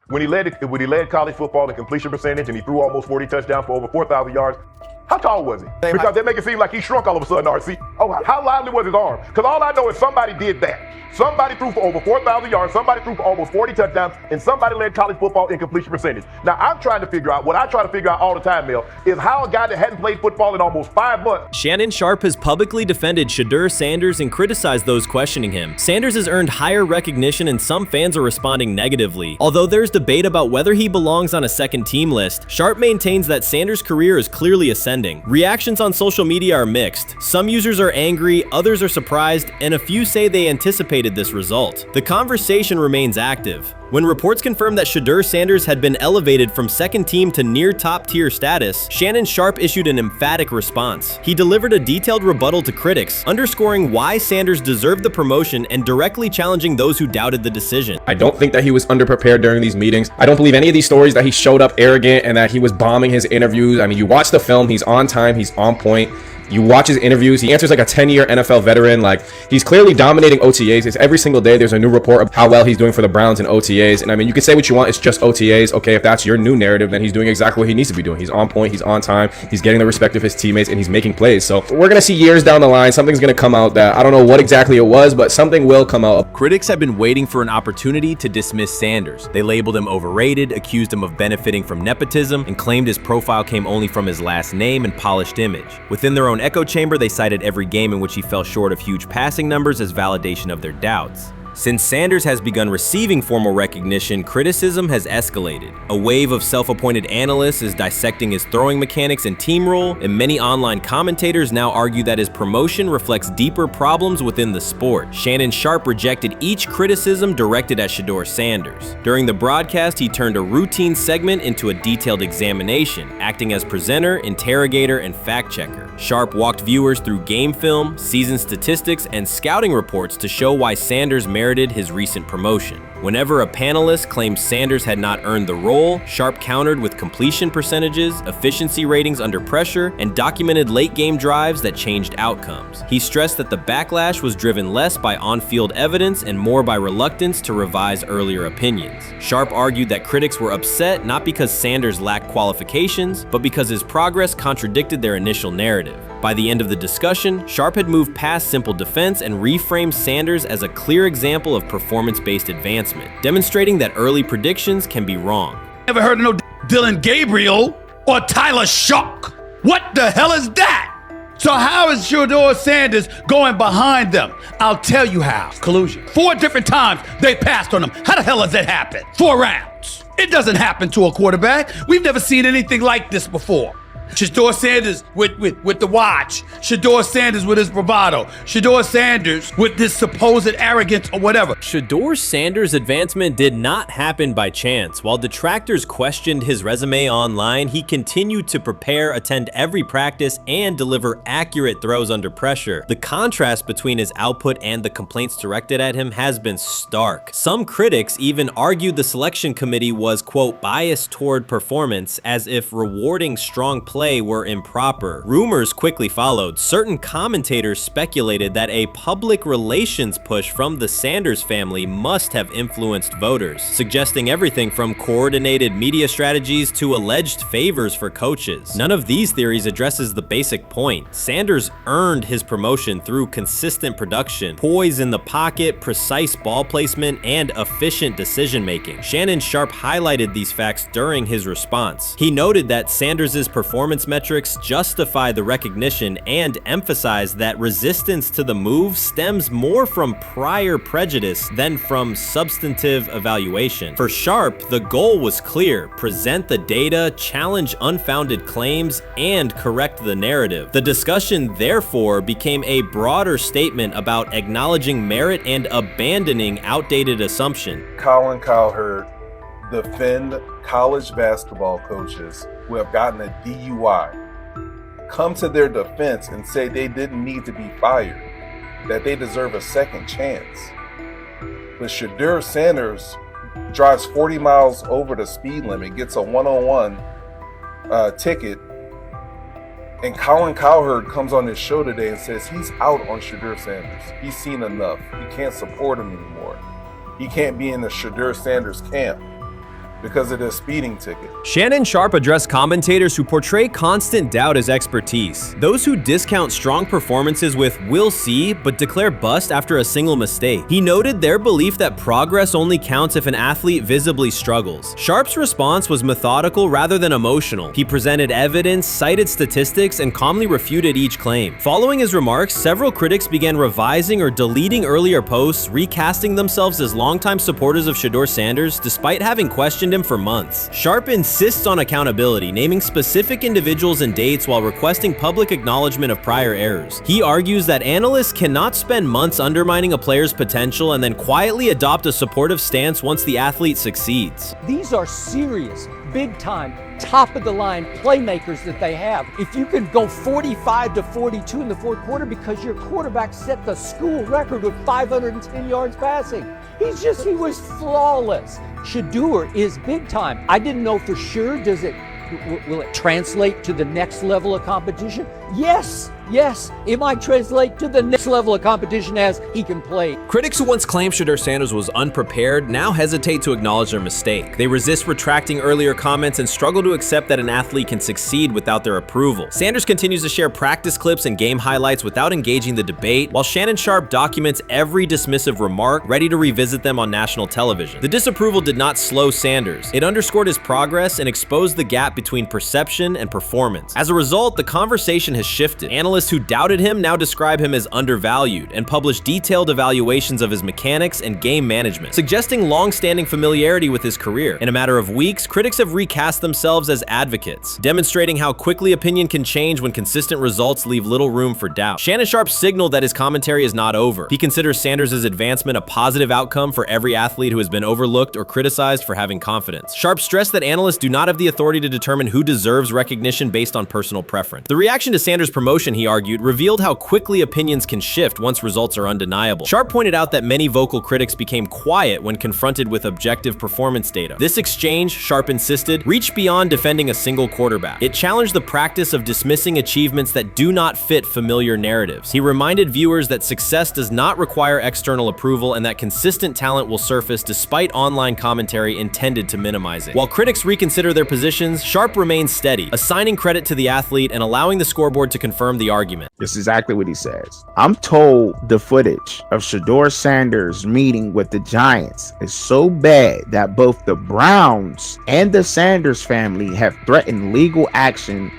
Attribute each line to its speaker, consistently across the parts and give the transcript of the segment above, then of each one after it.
Speaker 1: when he led college football in completion percentage and he threw almost 40 touchdowns for over 4,000 yards. How tall was he? Because they make it seem like he shrunk all of a sudden, RC. Oh, how lively was his arm? Because all I know is somebody did that. Somebody threw for over 4,000 yards, somebody threw for almost 40 touchdowns, and somebody led college football in completion percentage. Now, I'm trying to figure out, what I try to figure out all the time, Mel, is how a guy that hadn't played football in almost 5 months.
Speaker 2: Shannon Sharpe has publicly defended Shedeur Sanders and criticized those questioning him. Sanders has earned higher recognition and some fans are responding negatively. Although there's debate about whether he belongs on a second team list, Sharpe maintains that Sanders' career is clearly ascending. Reactions on social media are mixed. Some users are angry, others are surprised, and a few say they anticipated this result. The conversation remains active. When reports confirmed that Shedeur Sanders had been elevated from second team to near top tier status, Shannon Sharpe issued an emphatic response. He delivered a detailed rebuttal to critics, underscoring why Sanders deserved the promotion and directly challenging those who doubted the decision.
Speaker 3: I don't think that he was underprepared during these meetings. I don't believe any of these stories that he showed up arrogant and that he was bombing his interviews. I mean, you watch the film, he's on time, he's on point. You watch his interviews, he answers like a 10-year NFL veteran. Like, he's clearly dominating OTAs. It's every single day there's a new report of how well he's doing for the Browns in OTAs. And I mean, you can say what you want, it's just OTAs. Okay, if that's your new narrative, then he's doing exactly what he needs to be doing. He's on point, he's on time, he's getting the respect of his teammates, and he's making plays. So we're gonna see years down the line, something's gonna come out that I don't know what exactly it was, but something will come out.
Speaker 4: Critics have been waiting for an opportunity to dismiss Sanders. They labeled him overrated, accused him of benefiting from nepotism, and claimed his profile came only from his last name and polished image. Within their own echo chamber, they cited every game in which he fell short of huge passing numbers as validation of their doubts. Since Sanders has begun receiving formal recognition, criticism has escalated. A wave of self-appointed analysts is dissecting his throwing mechanics and team role, and many online commentators now argue that his promotion reflects deeper problems within the sport. Shannon Sharpe rejected each criticism directed at Shedeur Sanders. During the broadcast, he turned a routine segment into a detailed examination, acting as presenter, interrogator, and fact-checker. Sharpe walked viewers through game film, season statistics, and scouting reports to show why Sanders merited his recent promotion. Whenever a panelist claimed Sanders had not earned the role, Sharpe countered with completion percentages, efficiency ratings under pressure, and documented late-game drives that changed outcomes. He stressed that the backlash was driven less by on-field evidence and more by reluctance to revise earlier opinions. Sharpe argued that critics were upset not because Sanders lacked qualifications, but because his progress contradicted their initial narrative. By the end of the discussion, Sharpe had moved past simple defense and reframed Sanders as a clear example of performance-based advancement, demonstrating that early predictions can be wrong.
Speaker 5: Never heard of no Dylan Gabriel or Tyler Shock. What the hell is that? So how is Shedeur Sanders going behind them? I'll tell you how. Collusion. 4 different times they passed on him. How the hell does that happen? 4 rounds. It doesn't happen to a quarterback. We've never seen anything like this before. Shedeur Sanders with the watch. Shedeur Sanders with his bravado. Shedeur Sanders with this supposed arrogance or whatever.
Speaker 2: Shedeur Sanders' advancement did not happen by chance. While detractors questioned his resume online, he continued to prepare, attend every practice, and deliver accurate throws under pressure. The contrast between his output and the complaints directed at him has been stark. Some critics even argued the selection committee was, quote, biased toward performance, as if rewarding strong play were improper. Rumors quickly followed. Certain commentators speculated that a public relations push from the Sanders family must have influenced voters, suggesting everything from coordinated media strategies to alleged favors for coaches. None of these theories addresses the basic point. Sanders earned his promotion through consistent production, poise in the pocket, precise ball placement, and efficient decision-making. Shannon Sharpe highlighted these facts during his response. He noted that Sanders' performance metrics justify the recognition and emphasize that resistance to the move stems more from prior prejudice than from substantive evaluation. For Sharpe, the goal was clear: present the data, challenge unfounded claims, and correct the narrative. The discussion, therefore, became a broader statement about acknowledging merit and abandoning outdated assumption.
Speaker 6: Colin Cowherd defend college basketball coaches who have gotten a DUI, come to their defense and say they didn't need to be fired, that they deserve a second chance. But Shedeur Sanders drives 40 miles over the speed limit, gets a one-on-one ticket, and Colin Cowherd comes on his show today and says he's out on Shedeur Sanders. He's seen enough. He can't support him anymore. He can't be in the Shedeur Sanders camp. because of their speeding ticket.
Speaker 2: Shannon Sharpe addressed commentators who portray constant doubt as expertise. Those who discount strong performances with "we'll see" but declare bust after a single mistake. He noted their belief that progress only counts if an athlete visibly struggles. Sharpe's response was methodical rather than emotional. He presented evidence, cited statistics, and calmly refuted each claim. Following his remarks, several critics began revising or deleting earlier posts, recasting themselves as longtime supporters of Shedeur Sanders despite having questioned him for months. Sharpe insists on accountability, naming specific individuals and dates while requesting public acknowledgement of prior errors. He argues that analysts cannot spend months undermining a player's potential and then quietly adopt a supportive stance once the athlete succeeds.
Speaker 7: These are serious, big-time, top-of-the-line playmakers that they have. If you can go 45-42 in the fourth quarter because your quarterback set the school record with 510 yards passing. He was flawless. Shedeur is big time. I didn't know for sure, will it translate to the next level of competition? Yes, it might translate to the next level of competition as he can play.
Speaker 2: Critics who once claimed Shedeur Sanders was unprepared now hesitate to acknowledge their mistake. They resist retracting earlier comments and struggle to accept that an athlete can succeed without their approval. Sanders continues to share practice clips and game highlights without engaging the debate, while Shannon Sharpe documents every dismissive remark, ready to revisit them on national television. The disapproval did not slow Sanders. It underscored his progress and exposed the gap between perception and performance. As a result, the conversation has shifted. Analysts who doubted him now describe him as undervalued and publish detailed evaluations of his mechanics and game management, suggesting long-standing familiarity with his career. In a matter of weeks, critics have recast themselves as advocates, demonstrating how quickly opinion can change when consistent results leave little room for doubt. Shannon Sharpe signaled that his commentary is not over. He considers Sanders' advancement a positive outcome for every athlete who has been overlooked or criticized for having confidence. Sharpe stressed that analysts do not have the authority to determine who deserves recognition based on personal preference. The reaction to Sanders' promotion, he argued, revealed how quickly opinions can shift once results are undeniable. Sharpe pointed out that many vocal critics became quiet when confronted with objective performance data. This exchange, Sharpe insisted, reached beyond defending a single quarterback. It challenged the practice of dismissing achievements that do not fit familiar narratives. He reminded viewers that success does not require external approval and that consistent talent will surface despite online commentary intended to minimize it. While critics reconsider their positions, Sharpe remains steady, assigning credit to the athlete and allowing the scoreboard to confirm the argument.
Speaker 8: This is exactly what he says. I'm told the footage of Shedeur Sanders meeting with the Giants is so bad that both the Browns and the Sanders family have threatened legal action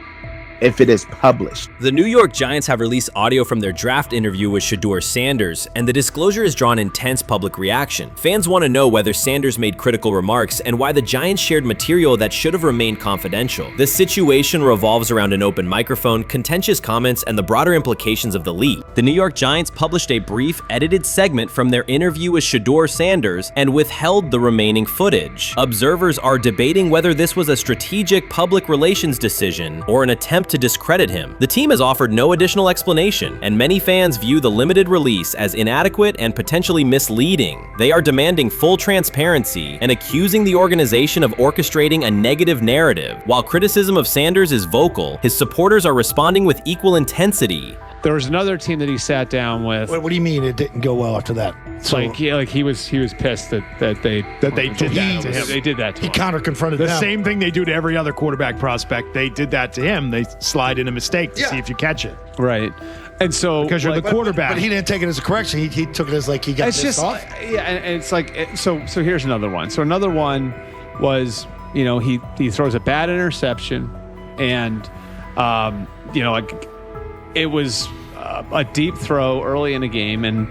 Speaker 8: if it is published.
Speaker 2: The New York Giants have released audio from their draft interview with Shedeur Sanders, and the disclosure has drawn intense public reaction. Fans want to know whether Sanders made critical remarks and why the Giants shared material that should have remained confidential. The situation revolves around an open microphone, contentious comments, and the broader implications of the leak. The New York Giants published a brief, edited segment from their interview with Shedeur Sanders and withheld the remaining footage. Observers are debating whether this was a strategic public relations decision or an attempt to discredit him. The team has offered no additional explanation, and many fans view the limited release as inadequate and potentially misleading. They are demanding full transparency and accusing the organization of orchestrating a negative narrative. While criticism of Sanders is vocal, his supporters are responding with equal intensity.
Speaker 9: There was another team that he sat down with.
Speaker 10: What do you mean it didn't go well after that?
Speaker 9: So, he was pissed that they did that to him. They did that to him.
Speaker 10: He counter-confronted them.
Speaker 11: The same thing they do to every other quarterback prospect. They did that to him. They slide in a mistake to see if you catch it.
Speaker 9: Right. And so
Speaker 11: because you're the quarterback.
Speaker 10: But he didn't take it as a correction. He took it as like he got pissed off.
Speaker 9: Yeah, and it's like so here's another one. So another one was, he throws a bad interception, and it was a deep throw early in the game, and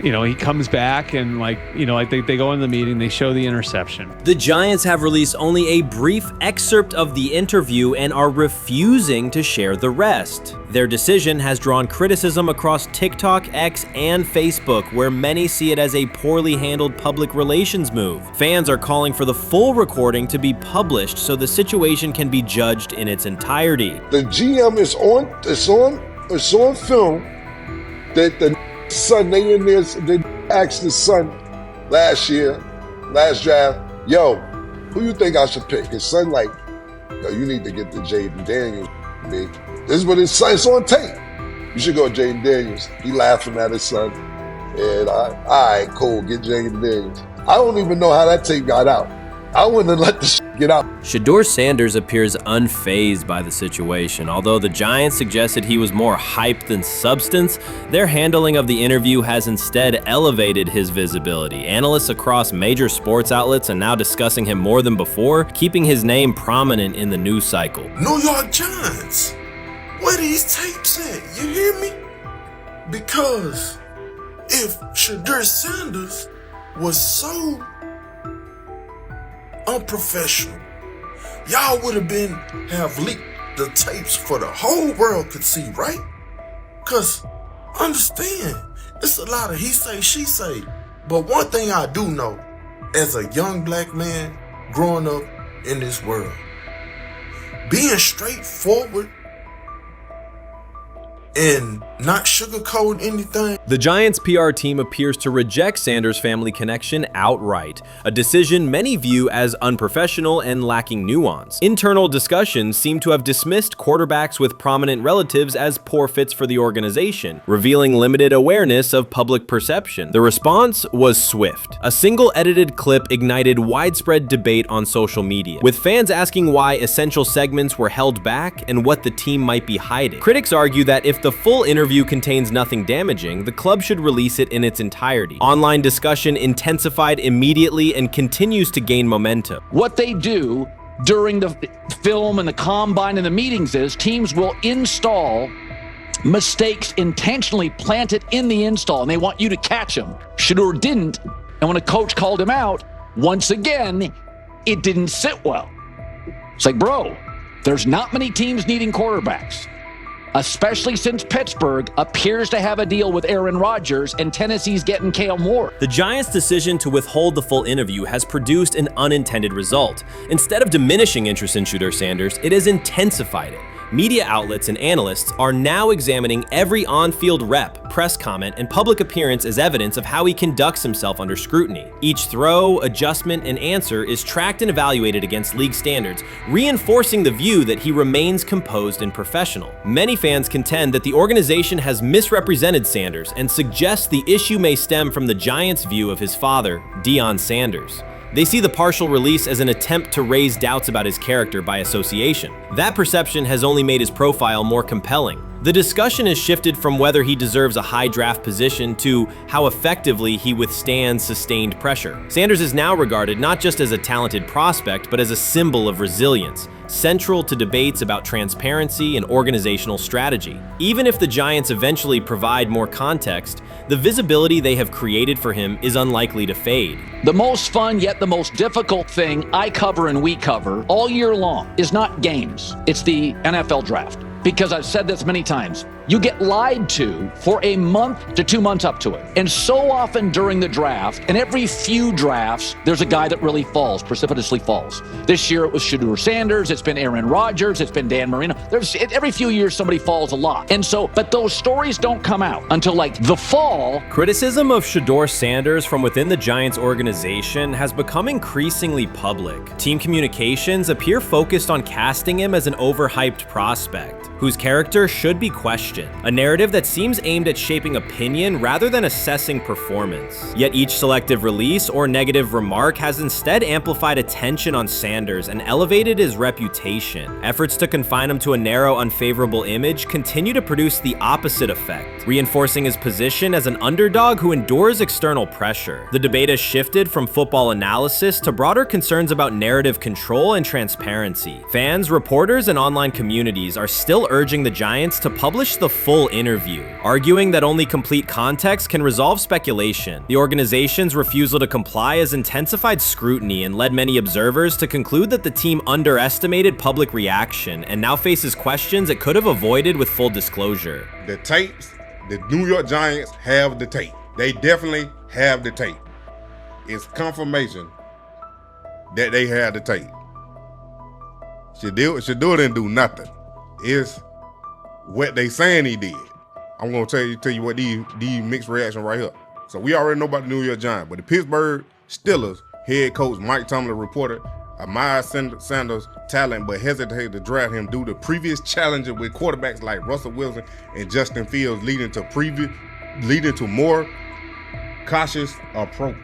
Speaker 9: he comes back and they go in the meeting, they show the interception.
Speaker 2: The Giants have released only a brief excerpt of the interview and are refusing to share the rest. Their decision has drawn criticism across TikTok, X, and Facebook, where many see it as a poorly handled public relations move. Fans are calling for the full recording to be published so the situation can be judged in its entirety.
Speaker 12: The GM is on film that the son, they asked the son last draft, yo, who you think I should pick? His son yo, you need to get the Jaden Daniels, big. This is what his son, it's on tape. You should go Jaden Daniels. He laughing at his son. And all right, cool, get Jaden Daniels. I don't even know how that tape got out. I wouldn't have let this get out.
Speaker 2: Shedeur Sanders appears unfazed by the situation. Although the Giants suggested he was more hype than substance, their handling of the interview has instead elevated his visibility. Analysts across major sports outlets are now discussing him more than before, keeping his name prominent in the news cycle.
Speaker 13: New York Giants, where these tapes at? You hear me? Because if Shedeur Sanders was so unprofessional, y'all would have leaked the tapes for the whole world could see, right? Cause understand, it's a lot of he say, she say. But one thing I do know, as a young black man growing up in this world, being straightforward and not sugarcoating anything.
Speaker 2: The Giants' PR team appears to reject Sanders' family connection outright, a decision many view as unprofessional and lacking nuance. Internal discussions seem to have dismissed quarterbacks with prominent relatives as poor fits for the organization, revealing limited awareness of public perception. The response was swift. A single edited clip ignited widespread debate on social media, with fans asking why essential segments were held back and what the team might be hiding. Critics argue that if the full interview contains nothing damaging, the club should release it in its entirety. Online discussion intensified immediately and continues to gain momentum.
Speaker 14: What they do during the film and the combine and the meetings is teams will install mistakes intentionally planted in the install, and they want you to catch them. Shedeur didn't, and when a coach called him out, once again, it didn't sit well. It's like, bro, there's not many teams needing quarterbacks, especially since Pittsburgh appears to have a deal with Aaron Rodgers and Tennessee's getting Kale Moore.
Speaker 2: The Giants' decision to withhold the full interview has produced an unintended result. Instead of diminishing interest in Shedeur Sanders, it has intensified it. Media outlets and analysts are now examining every on-field rep, press comment, and public appearance as evidence of how he conducts himself under scrutiny. Each throw, adjustment, and answer is tracked and evaluated against league standards, reinforcing the view that he remains composed and professional. Many fans contend that the organization has misrepresented Sanders and suggest the issue may stem from the Giants' view of his father, Deion Sanders. They see the partial release as an attempt to raise doubts about his character by association. That perception has only made his profile more compelling. The discussion has shifted from whether he deserves a high draft position to how effectively he withstands sustained pressure. Sanders is now regarded not just as a talented prospect, but as a symbol of resilience, central to debates about transparency and organizational strategy. Even if the Giants eventually provide more context, the visibility they have created for him is unlikely to fade.
Speaker 14: The most fun yet the most difficult thing I cover and we cover all year long is not games. It's the NFL draft. Because I've said this many times, you get lied to for a month to 2 months up to it. And so often during the draft, and every few drafts, there's a guy that really falls, precipitously falls. This year it was Shedeur Sanders, it's been Aaron Rodgers, it's been Dan Marino. Every few years somebody falls a lot. And so, but those stories don't come out until like the fall.
Speaker 2: Criticism of Shedeur Sanders from within the Giants organization has become increasingly public. Team communications appear focused on casting him as an overhyped prospect, whose character should be questioned, a narrative that seems aimed at shaping opinion rather than assessing performance. Yet each selective release or negative remark has instead amplified attention on Sanders and elevated his reputation. Efforts to confine him to a narrow, unfavorable image continue to produce the opposite effect, reinforcing his position as an underdog who endures external pressure. The debate has shifted from football analysis to broader concerns about narrative control and transparency. Fans, reporters, and online communities are still urging the Giants to publish the full interview, arguing that only complete context can resolve speculation. The organization's refusal to comply has intensified scrutiny and led many observers to conclude that the team underestimated public reaction and now faces questions it could have avoided with full disclosure.
Speaker 15: The tapes, the New York Giants have the tape. They definitely have the tape. It's confirmation that they have the tape. Shedeur didn't do nothing. Is what they saying he did. I'm gonna tell you what these mixed reaction right here. So we already know about the New York Giants, but the Pittsburgh Steelers head coach Mike Tomlin reported admired Sanders' talent, but hesitated to draft him due to previous challenges with quarterbacks like Russell Wilson and Justin Fields, leading to more cautious approach.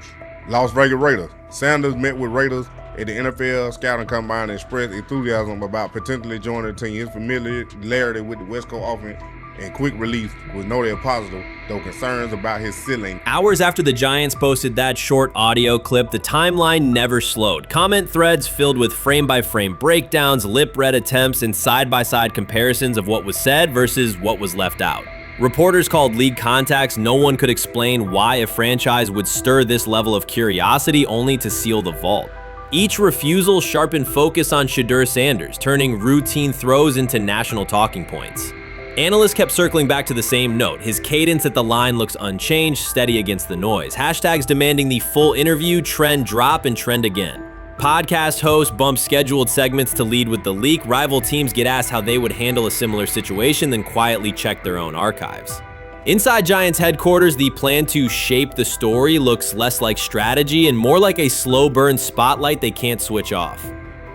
Speaker 15: Las Vegas Raiders. Sanders met with Raiders at the NFL scouting combine and expressed enthusiasm about potentially joining the team. His familiarity with the West Coast offense and quick release was noted positive, though concerns about his ceiling.
Speaker 2: Hours after the Giants posted that short audio clip, the timeline never slowed. Comment threads filled with frame-by-frame breakdowns, lip-read attempts, and side-by-side comparisons of what was said versus what was left out. Reporters called league contacts. No one could explain why a franchise would stir this level of curiosity only to seal the vault. Each refusal sharpened focus on Shedeur Sanders, turning routine throws into national talking points. Analysts kept circling back to the same note. His cadence at the line looks unchanged, steady against the noise. Hashtags demanding the full interview, trend drop, and trend again. Podcast hosts bump scheduled segments to lead with the leak. Rival teams get asked how they would handle a similar situation, then quietly check their own archives. Inside Giants headquarters, the plan to shape the story looks less like strategy and more like a slow burn spotlight they can't switch off.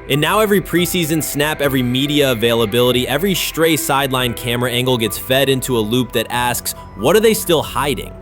Speaker 2: And now every preseason snap, every media availability, every stray sideline camera angle gets fed into a loop that asks, what are they still hiding?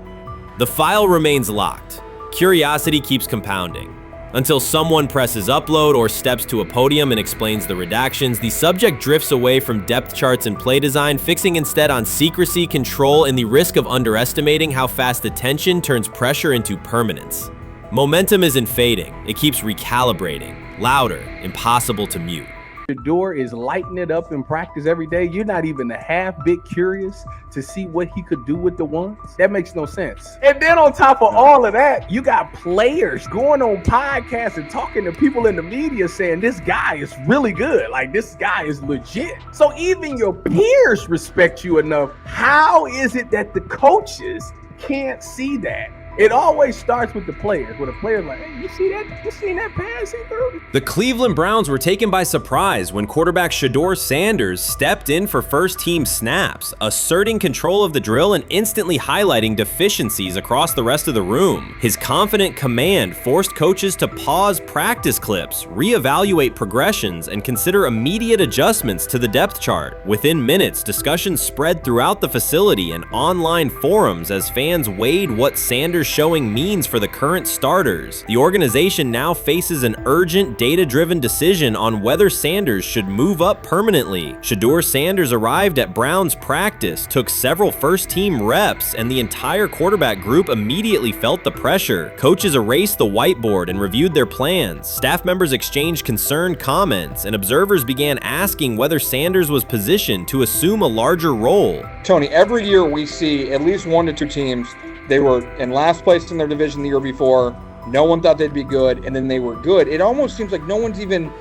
Speaker 2: The file remains locked. Curiosity keeps compounding. Until someone presses upload or steps to a podium and explains the redactions, the subject drifts away from depth charts and play design, fixing instead on secrecy, control, and the risk of underestimating how fast attention turns pressure into permanence. Momentum isn't fading, it keeps recalibrating, louder, impossible to mute.
Speaker 16: Shedeur is lighting it up in practice every day. You're not even a half bit curious to see what he could do with the ones. That makes no sense. And then on top of all of that, you got players going on podcasts and talking to people in the media saying this guy is really good. Like, this guy is legit. So even your peers respect you enough. How is it that the coaches can't see that? It always starts with the players, where the player's like, hey, you see that? You seen that pass he threw?
Speaker 2: The Cleveland Browns were taken by surprise when quarterback Shedeur Sanders stepped in for first-team snaps, asserting control of the drill and instantly highlighting deficiencies across the rest of the room. His confident command forced coaches to pause practice clips, reevaluate progressions, and consider immediate adjustments to the depth chart. Within minutes, discussions spread throughout the facility and online forums as fans weighed what Sanders' showing means for the current starters. The organization now faces an urgent, data-driven decision on whether Sanders should move up permanently. Shedeur Sanders arrived at Browns practice, took several first-team reps, and the entire quarterback group immediately felt the pressure. Coaches erased the whiteboard and reviewed their plans. Staff members exchanged concerned comments, and observers began asking whether Sanders was positioned to assume a larger role.
Speaker 17: Tony, every year we see at least 1 to 2 teams. They were in last place in their division the year before. No one thought they'd be good, and then they were good. It almost seems like no one's even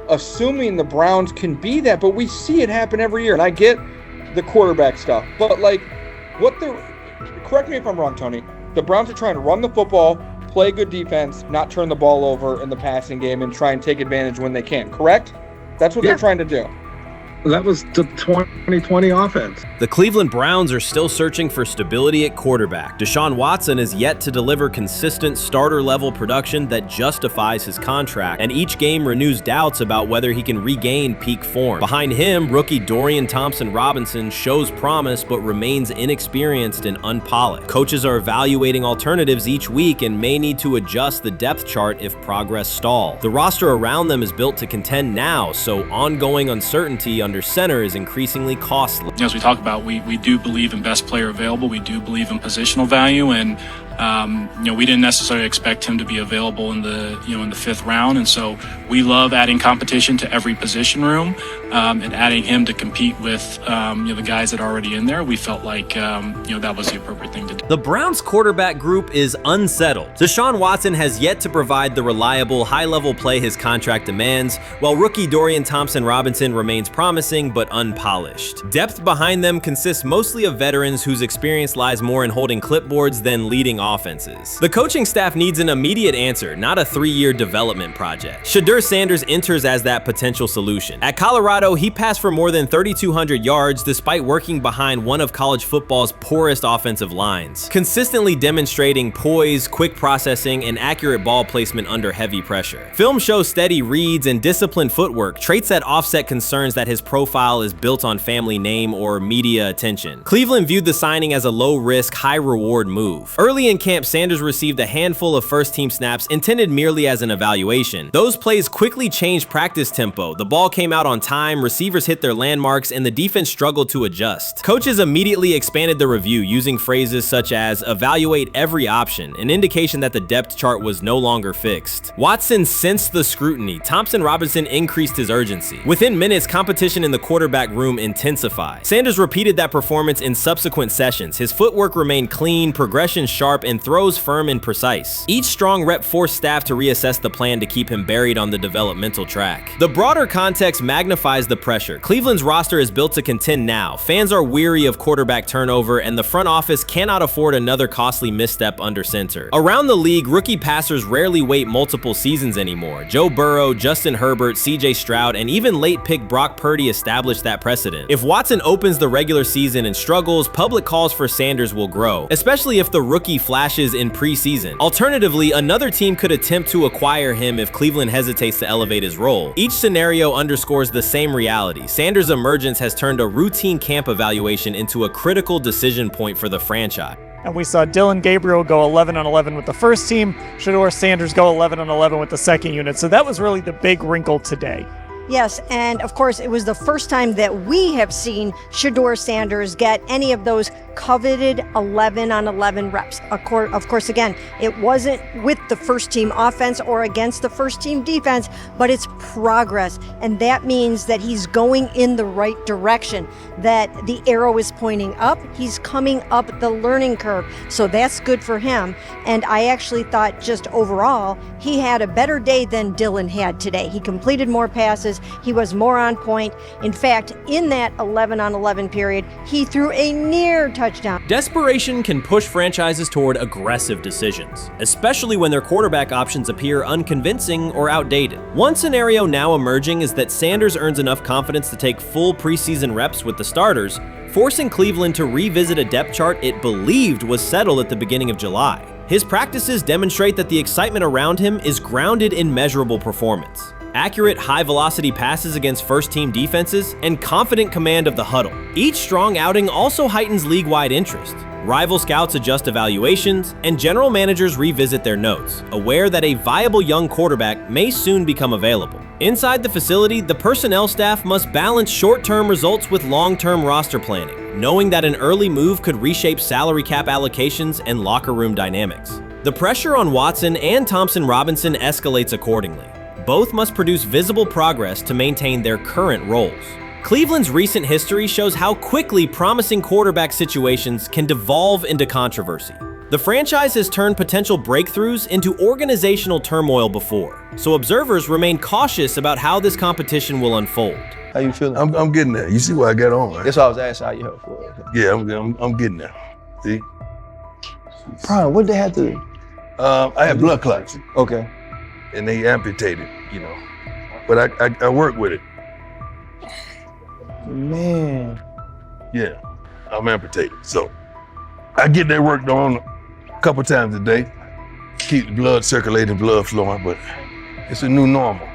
Speaker 17: assuming the Browns can be that, but we see it happen every year. And I get the quarterback stuff, but like, correct me if I'm wrong, Tony. The Browns are trying to run the football, play good defense, not turn the ball over in the passing game, and try and take advantage when they can, correct? That's what they're trying to do.
Speaker 18: That was the 2020 offense.
Speaker 2: The Cleveland Browns are still searching for stability at quarterback. Deshaun Watson is yet to deliver consistent starter-level production that justifies his contract, and each game renews doubts about whether he can regain peak form. Behind him, rookie Dorian Thompson-Robinson shows promise but remains inexperienced and unpolished. Coaches are evaluating alternatives each week and may need to adjust the depth chart if progress stalls. The roster around them is built to contend now, so ongoing uncertainty under center is increasingly costly.
Speaker 19: As we talk about, we do believe in best player available. We do believe in positional value, and we didn't necessarily expect him to be available in the in the 5th round, and so we love adding competition to every position room and adding him to compete with the guys that are already in there. We felt like that was the appropriate thing to do.
Speaker 2: The Browns quarterback group is unsettled. Deshaun Watson has yet to provide the reliable, high-level play his contract demands, while rookie Dorian Thompson-Robinson remains promising but unpolished. Depth behind them consists mostly of veterans whose experience lies more in holding clipboards than leading offenses. The coaching staff needs an immediate answer, not a 3-year development project. Shedeur Sanders enters as that potential solution. At Colorado, he passed for more than 3,200 yards despite working behind one of college football's poorest offensive lines, consistently demonstrating poise, quick processing, and accurate ball placement under heavy pressure. Film shows steady reads and disciplined footwork, traits that offset concerns that his profile is built on family name or media attention. Cleveland viewed the signing as a low-risk, high-reward move. Early in camp, Sanders received a handful of first-team snaps intended merely as an evaluation. Those plays quickly changed practice tempo. The ball came out on time, receivers hit their landmarks, and the defense struggled to adjust. Coaches immediately expanded the review using phrases such as evaluate every option, an indication that the depth chart was no longer fixed. Watson sensed the scrutiny. Thompson Robinson increased his urgency. Within minutes, competition in the quarterback room intensified. Sanders repeated that performance in subsequent sessions. His footwork remained clean, progression sharp, and throws firm and precise. Each strong rep forced staff to reassess the plan to keep him buried on the developmental track. The broader context magnifies the pressure. Cleveland's roster is built to contend now. Fans are weary of quarterback turnover, and the front office cannot afford another costly misstep under center. Around the league, rookie passers rarely wait multiple seasons anymore. Joe Burrow, Justin Herbert, CJ Stroud, and even late pick Brock Purdy established that precedent. If Watson opens the regular season and struggles, public calls for Sanders will grow, especially if the rookie flashes in preseason. Alternatively, another team could attempt to acquire him if Cleveland hesitates to elevate his role. Each scenario underscores the same reality. Sanders' emergence has turned a routine camp evaluation into a critical decision point for the franchise.
Speaker 20: And we saw Dillon Gabriel go 11-11 with the first team, Shedeur Sanders go 11-11 with the second unit. So that was really the big wrinkle today.
Speaker 21: Yes, and of course, it was the first time that we have seen Shedeur Sanders get any of those coveted 11-on-11 reps. Of course, again, it wasn't with the first team offense or against the first team defense, but it's progress. And that means that he's going in the right direction, that the arrow is pointing up. He's coming up the learning curve. So that's good for him. And I actually thought just overall, he had a better day than Dillon had today. He completed more passes. He was more on point. In fact, in that 11-on-11 period, he threw a near touchdown.
Speaker 2: Desperation can push franchises toward aggressive decisions, especially when their quarterback options appear unconvincing or outdated. One scenario now emerging is that Sanders earns enough confidence to take full preseason reps with the starters, forcing Cleveland to revisit a depth chart it believed was settled at the beginning of July. His practices demonstrate that the excitement around him is grounded in measurable performance. Accurate, high-velocity passes against first-team defenses, and confident command of the huddle. Each strong outing also heightens league-wide interest. Rival scouts adjust evaluations, and general managers revisit their notes, aware that a viable young quarterback may soon become available. Inside the facility, the personnel staff must balance short-term results with long-term roster planning, knowing that an early move could reshape salary cap allocations and locker room dynamics. The pressure on Watson and Thompson Robinson escalates accordingly. Both must produce visible progress to maintain their current roles. Cleveland's recent history shows how quickly promising quarterback situations can devolve into controversy. The franchise has turned potential breakthroughs into organizational turmoil before, so observers remain cautious about how this competition will unfold.
Speaker 22: How you feeling?
Speaker 23: I'm getting there. You see what I got on, right?
Speaker 22: That's why I was asking how you help for.
Speaker 23: Yeah, I'm getting there. See?
Speaker 22: Brian, what they had to?
Speaker 23: I had blood clots.
Speaker 22: Okay.
Speaker 23: And they amputated, you know. But I work with it.
Speaker 22: Man.
Speaker 23: Yeah, I'm amputated. So I get that worked on a couple times a day. Keep the blood circulating, blood flowing, but it's a new normal.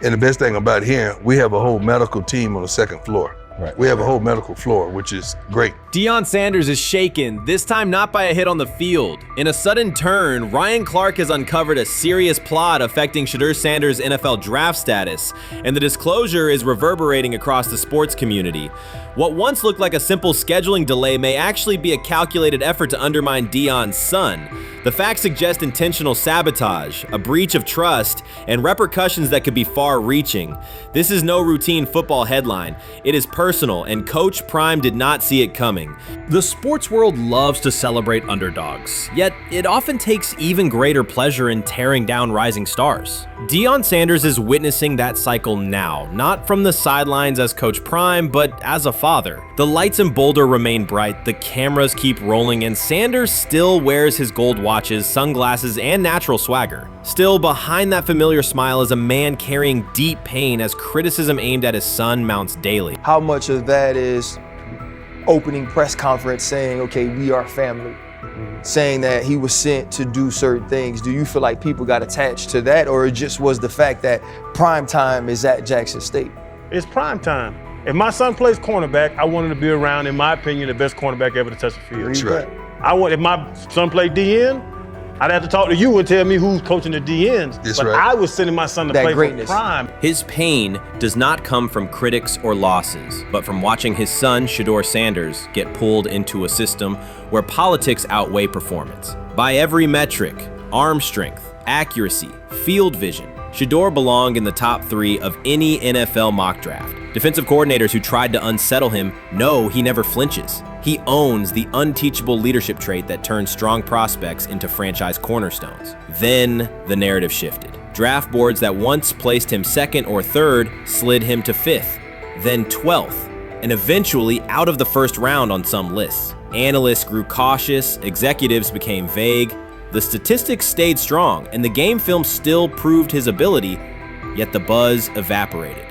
Speaker 23: And the best thing about here, we have a whole medical team on the second floor. Right. We have a whole medical floor, which is great.
Speaker 4: Deion Sanders is shaken, this time not by a hit on the field. In a sudden turn, Ryan Clark has uncovered a serious plot affecting Shedeur Sanders' NFL draft status, and the disclosure is reverberating across the sports community. What once looked like a simple scheduling delay may actually be a calculated effort to undermine Deion's son. The facts suggest intentional sabotage, a breach of trust, and repercussions that could be far-reaching. This is no routine football headline. It is personal, and Coach Prime did not see it coming. The sports world loves to celebrate underdogs, yet it often takes even greater pleasure in tearing down rising stars. Deion Sanders is witnessing that cycle now, not from the sidelines as Coach Prime, but as a father. The lights in Boulder remain bright, the cameras keep rolling, and Sanders still wears his gold watches, sunglasses, and natural swagger. Still, behind that familiar smile is a man carrying deep pain as criticism aimed at his son mounts daily.
Speaker 22: How much of that is opening press conference saying, okay, we are family, saying that he was sent to do certain things? Do you feel like people got attached to that, or it just was the fact that prime time is at Jackson State?
Speaker 24: It's prime time. If my son plays cornerback, I want him to be around, in my opinion, the best cornerback ever to touch the field.
Speaker 23: That's right.
Speaker 1: If my son played DN, I'd have to talk to you and tell me who's coaching the DNs.
Speaker 22: That's
Speaker 1: but
Speaker 22: right.
Speaker 1: I was sending my son to
Speaker 22: That
Speaker 1: play
Speaker 22: greatness.
Speaker 1: for prime.
Speaker 2: His pain does not come from critics or losses, but from watching his son, Shedeur Sanders, get pulled into a system where politics outweigh performance. By every metric, arm strength, accuracy, field vision, Shedeur belonged in the top 3 of any NFL mock draft. Defensive coordinators who tried to unsettle him know he never flinches. He owns the unteachable leadership trait that turns strong prospects into franchise cornerstones. Then the narrative shifted. Draft boards that once placed him 2nd or 3rd slid him to 5th, then 12th, and eventually out of the 1st round on some lists. Analysts grew cautious, executives became vague. The statistics stayed strong, and the game film still proved his ability, yet the buzz evaporated.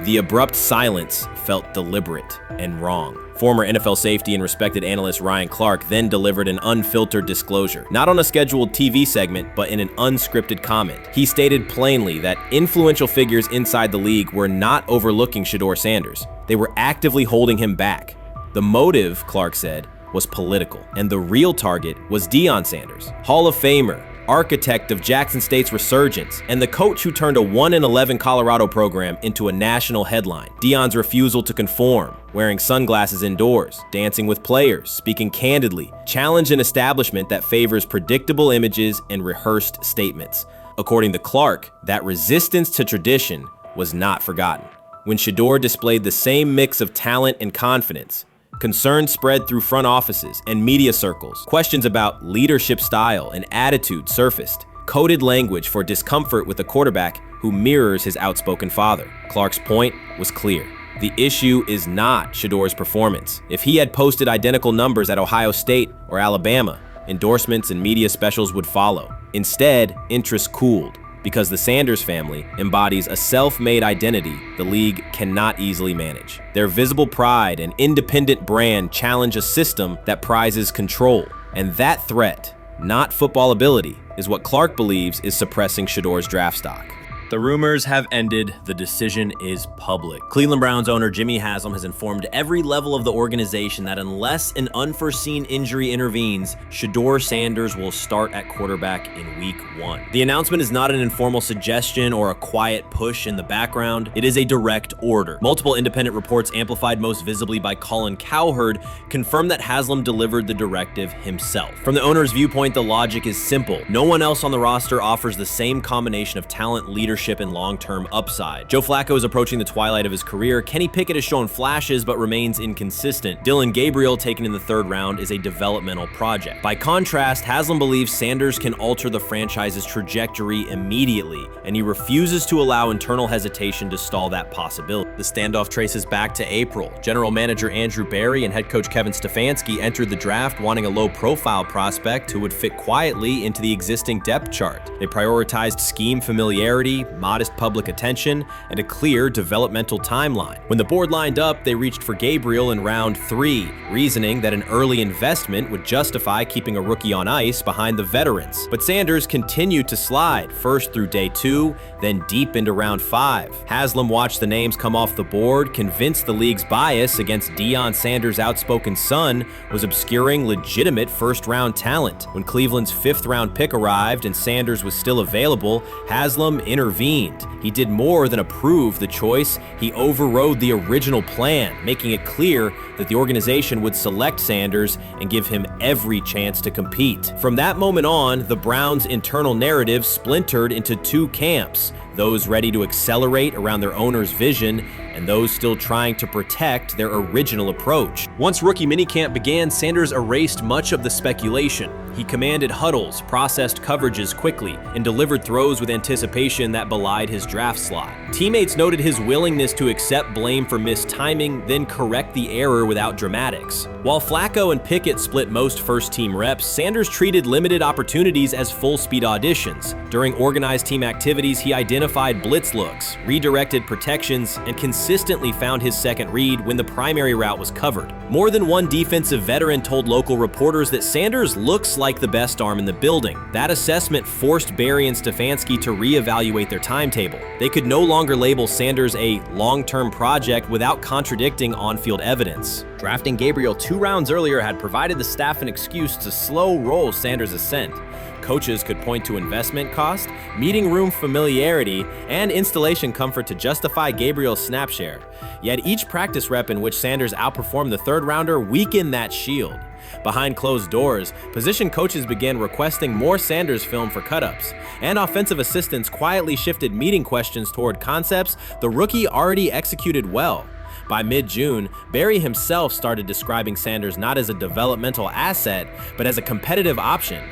Speaker 2: The abrupt silence felt deliberate and wrong. Former NFL safety and respected analyst Ryan Clark then delivered an unfiltered disclosure, not on a scheduled TV segment, but in an unscripted comment. He stated plainly that influential figures inside the league were not overlooking Shedeur Sanders. They were actively holding him back. The motive, Clark said, was political, and the real target was Deion Sanders, Hall of Famer, architect of Jackson State's resurgence, and the coach who turned a 1-11 Colorado program into a national headline. Deion's refusal to conform, wearing sunglasses indoors, dancing with players, speaking candidly, challenged an establishment that favors predictable images and rehearsed statements. According to Clark, that resistance to tradition was not forgotten. When Shedeur displayed the same mix of talent and confidence, concern spread through front offices and media circles. Questions about leadership style and attitude surfaced. Coded language for discomfort with a quarterback who mirrors his outspoken father. Clark's point was clear. The issue is not Shedeur's performance. If he had posted identical numbers at Ohio State or Alabama, endorsements and media specials would follow. Instead, interest cooled, because the Sanders family embodies a self-made identity the league cannot easily manage. Their visible pride and independent brand challenge a system that prizes control. And that threat, not football ability, is what Clark believes is suppressing Shedeur's draft stock. The rumors have ended. The decision is public. Cleveland Browns owner Jimmy Haslam has informed every level of the organization that unless an unforeseen injury intervenes, Shedeur Sanders will start at quarterback in week 1. The announcement is not an informal suggestion or a quiet push in the background. It is a direct order. Multiple independent reports, amplified most visibly by Colin Cowherd, confirm that Haslam delivered the directive himself. From the owner's viewpoint, the logic is simple. No one else on the roster offers the same combination of talent, leadership, and long-term upside. Joe Flacco is approaching the twilight of his career. Kenny Pickett has shown flashes but remains inconsistent. Dylan Gabriel, taken in the 3rd round, is a developmental project. By contrast, Haslam believes Sanders can alter the franchise's trajectory immediately, and he refuses to allow internal hesitation to stall that possibility. The standoff traces back to April. General manager Andrew Berry and head coach Kevin Stefanski entered the draft wanting a low-profile prospect who would fit quietly into the existing depth chart. They prioritized scheme familiarity, modest public attention, and a clear developmental timeline. When the board lined up, they reached for Gabriel in round 3, reasoning that an early investment would justify keeping a rookie on ice behind the veterans. But Sanders continued to slide, first through day 2, then deep into round 5. Haslam watched the names come off the board, convinced the league's bias against Deion Sanders' outspoken son was obscuring legitimate first-round talent. When Cleveland's 5th-round pick arrived and Sanders was still available, Haslam intervened. He did more than approve the choice. He overrode the original plan, making it clear that the organization would select Sanders and give him every chance to compete. From that moment on, the Browns' internal narrative splintered into 2 camps, those ready to accelerate around their owner's vision and those still trying to protect their original approach. Once rookie minicamp began, Sanders erased much of the speculation. He commanded huddles, processed coverages quickly, and delivered throws with anticipation that belied his draft slot. Teammates noted his willingness to accept blame for missed timing, then correct the error without dramatics. While Flacco and Pickett split most first-team reps, Sanders treated limited opportunities as full-speed auditions. During organized team activities, he identified blitz looks, redirected protections, and consistently consistently found his second read when the primary route was covered. More than one defensive veteran told local reporters that Sanders looks like the best arm in the building. That assessment forced Barry and Stefanski to reevaluate their timetable. They could no longer label Sanders a long-term project without contradicting on-field evidence. Drafting Gabriel 2 rounds earlier had provided the staff an excuse to slow roll Sanders' ascent. Coaches could point to investment cost, meeting room familiarity, and installation comfort to justify Gabriel's snap share. Yet each practice rep in which Sanders outperformed the third rounder weakened that shield. Behind closed doors, position coaches began requesting more Sanders film for cut-ups, and offensive assistants quietly shifted meeting questions toward concepts the rookie already executed well. By mid-June, Barry himself started describing Sanders not as a developmental asset, but as a competitive option.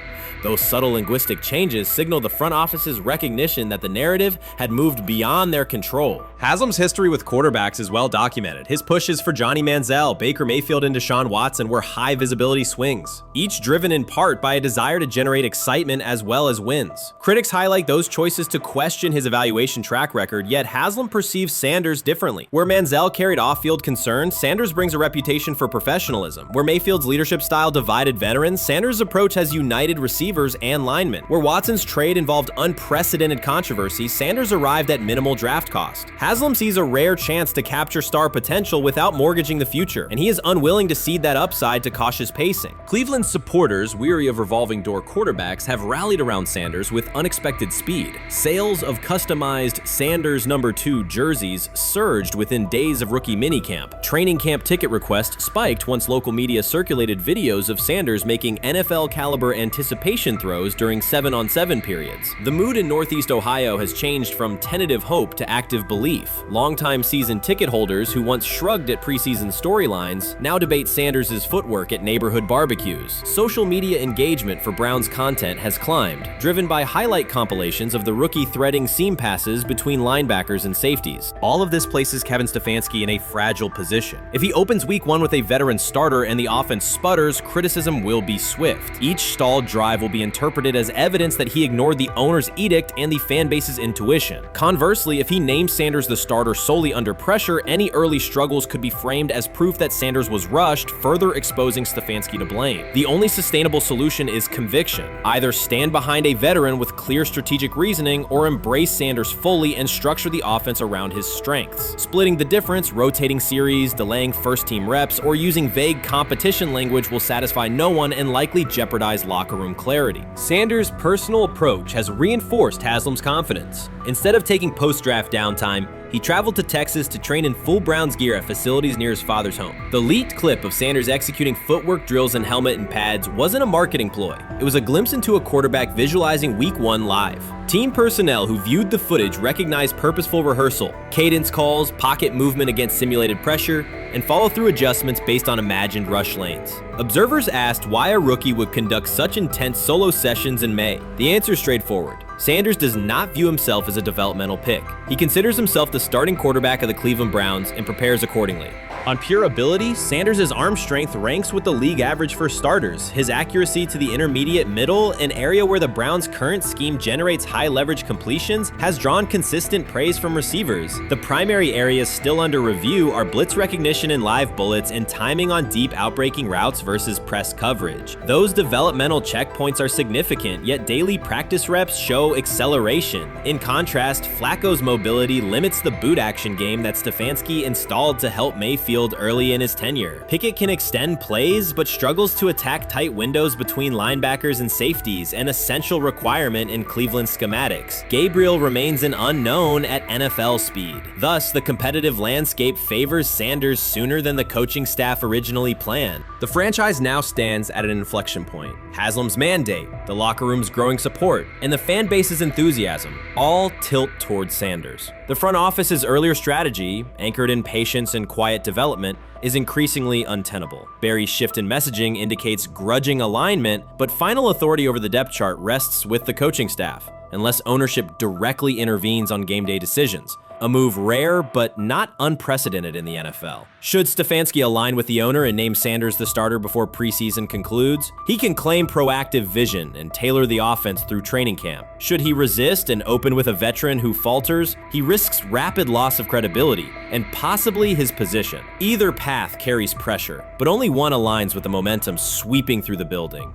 Speaker 2: Those subtle linguistic changes signal the front office's recognition that the narrative had moved beyond their control. Haslam's history with quarterbacks is well documented. His pushes for Johnny Manziel, Baker Mayfield, and Deshaun Watson were high-visibility swings, each driven in part by a desire to generate excitement as well as wins. Critics highlight those choices to question his evaluation track record, yet Haslam perceives Sanders differently. Where Manziel carried off-field concerns, Sanders brings a reputation for professionalism. Where Mayfield's leadership style divided veterans, Sanders' approach has united receivers and linemen. Where Watson's trade involved unprecedented controversy, Sanders arrived at minimal draft cost. Haslam sees a rare chance to capture star potential without mortgaging the future, and he is unwilling to cede that upside to cautious pacing. Cleveland's supporters, weary of revolving door quarterbacks, have rallied around Sanders with unexpected speed. Sales of customized Sanders number 2 jerseys surged within days of rookie minicamp. Training camp ticket requests spiked once local media circulated videos of Sanders making NFL-caliber anticipation throws during 7-on-7 periods. The mood in Northeast Ohio has changed from tentative hope to active belief. Longtime season ticket holders who once shrugged at preseason storylines now debate Sanders' footwork at neighborhood barbecues. Social media engagement for Brown's content has climbed, driven by highlight compilations of the rookie threading seam passes between linebackers and safeties. All of this places Kevin Stefanski in a fragile position. If he opens week 1 with a veteran starter and the offense sputters, criticism will be swift. Each stalled drive will be interpreted as evidence that he ignored the owner's edict and the fan base's intuition. Conversely, if he names Sanders the starter solely under pressure, any early struggles could be framed as proof that Sanders was rushed, further exposing Stefanski to blame. The only sustainable solution is conviction. Either stand behind a veteran with clear strategic reasoning or embrace Sanders fully and structure the offense around his strengths. Splitting the difference, rotating series, delaying first-team reps, or using vague competition language will satisfy no one and likely jeopardize locker room clarity. Sanders' personal approach has reinforced Haslam's confidence. Instead of taking post-draft downtime, he traveled to Texas to train in full Browns gear at facilities near his father's home. The leaked clip of Sanders executing footwork drills in helmet and pads wasn't a marketing ploy. It was a glimpse into a quarterback visualizing Week 1 live. Team personnel who viewed the footage recognized purposeful rehearsal, cadence calls, pocket movement against simulated pressure, and follow-through adjustments based on imagined rush lanes. Observers asked why a rookie would conduct such intense solo sessions in May. The answer is straightforward. Sanders does not view himself as a developmental pick. He considers himself the starting quarterback of the Cleveland Browns and prepares accordingly. On pure ability, Sanders' arm strength ranks with the league average for starters. His accuracy to the intermediate middle, an area where the Browns' current scheme generates high leverage completions, has drawn consistent praise from receivers. The primary areas still under review are blitz recognition and live bullets and timing on deep outbreaking routes versus press coverage. Those developmental checkpoints are significant, yet daily practice reps show acceleration. In contrast, Flacco's mobility limits the boot action game that Stefanski installed to help Mayfield early in his tenure. Pickett can extend plays, but struggles to attack tight windows between linebackers and safeties, an essential requirement in Cleveland schematics. Gabriel remains an unknown at NFL speed. Thus, the competitive landscape favors Sanders sooner than the coaching staff originally planned. The franchise now stands at an inflection point. Haslam's mandate, the locker room's growing support, and the fan base's enthusiasm all tilt towards Sanders. The front office's earlier strategy, anchored in patience and quiet development, is increasingly untenable. Barry's shift in messaging indicates grudging alignment, but final authority over the depth chart rests with the coaching staff, unless ownership directly intervenes on game day decisions. a move rare but not unprecedented in the NFL. Should Stefanski align with the owner and name Sanders the starter before preseason concludes, he can claim proactive vision and tailor the offense through training camp. Should he resist and open with a veteran who falters, he risks rapid loss of credibility and possibly his position. Either path carries pressure, but only one aligns with the momentum sweeping through the building.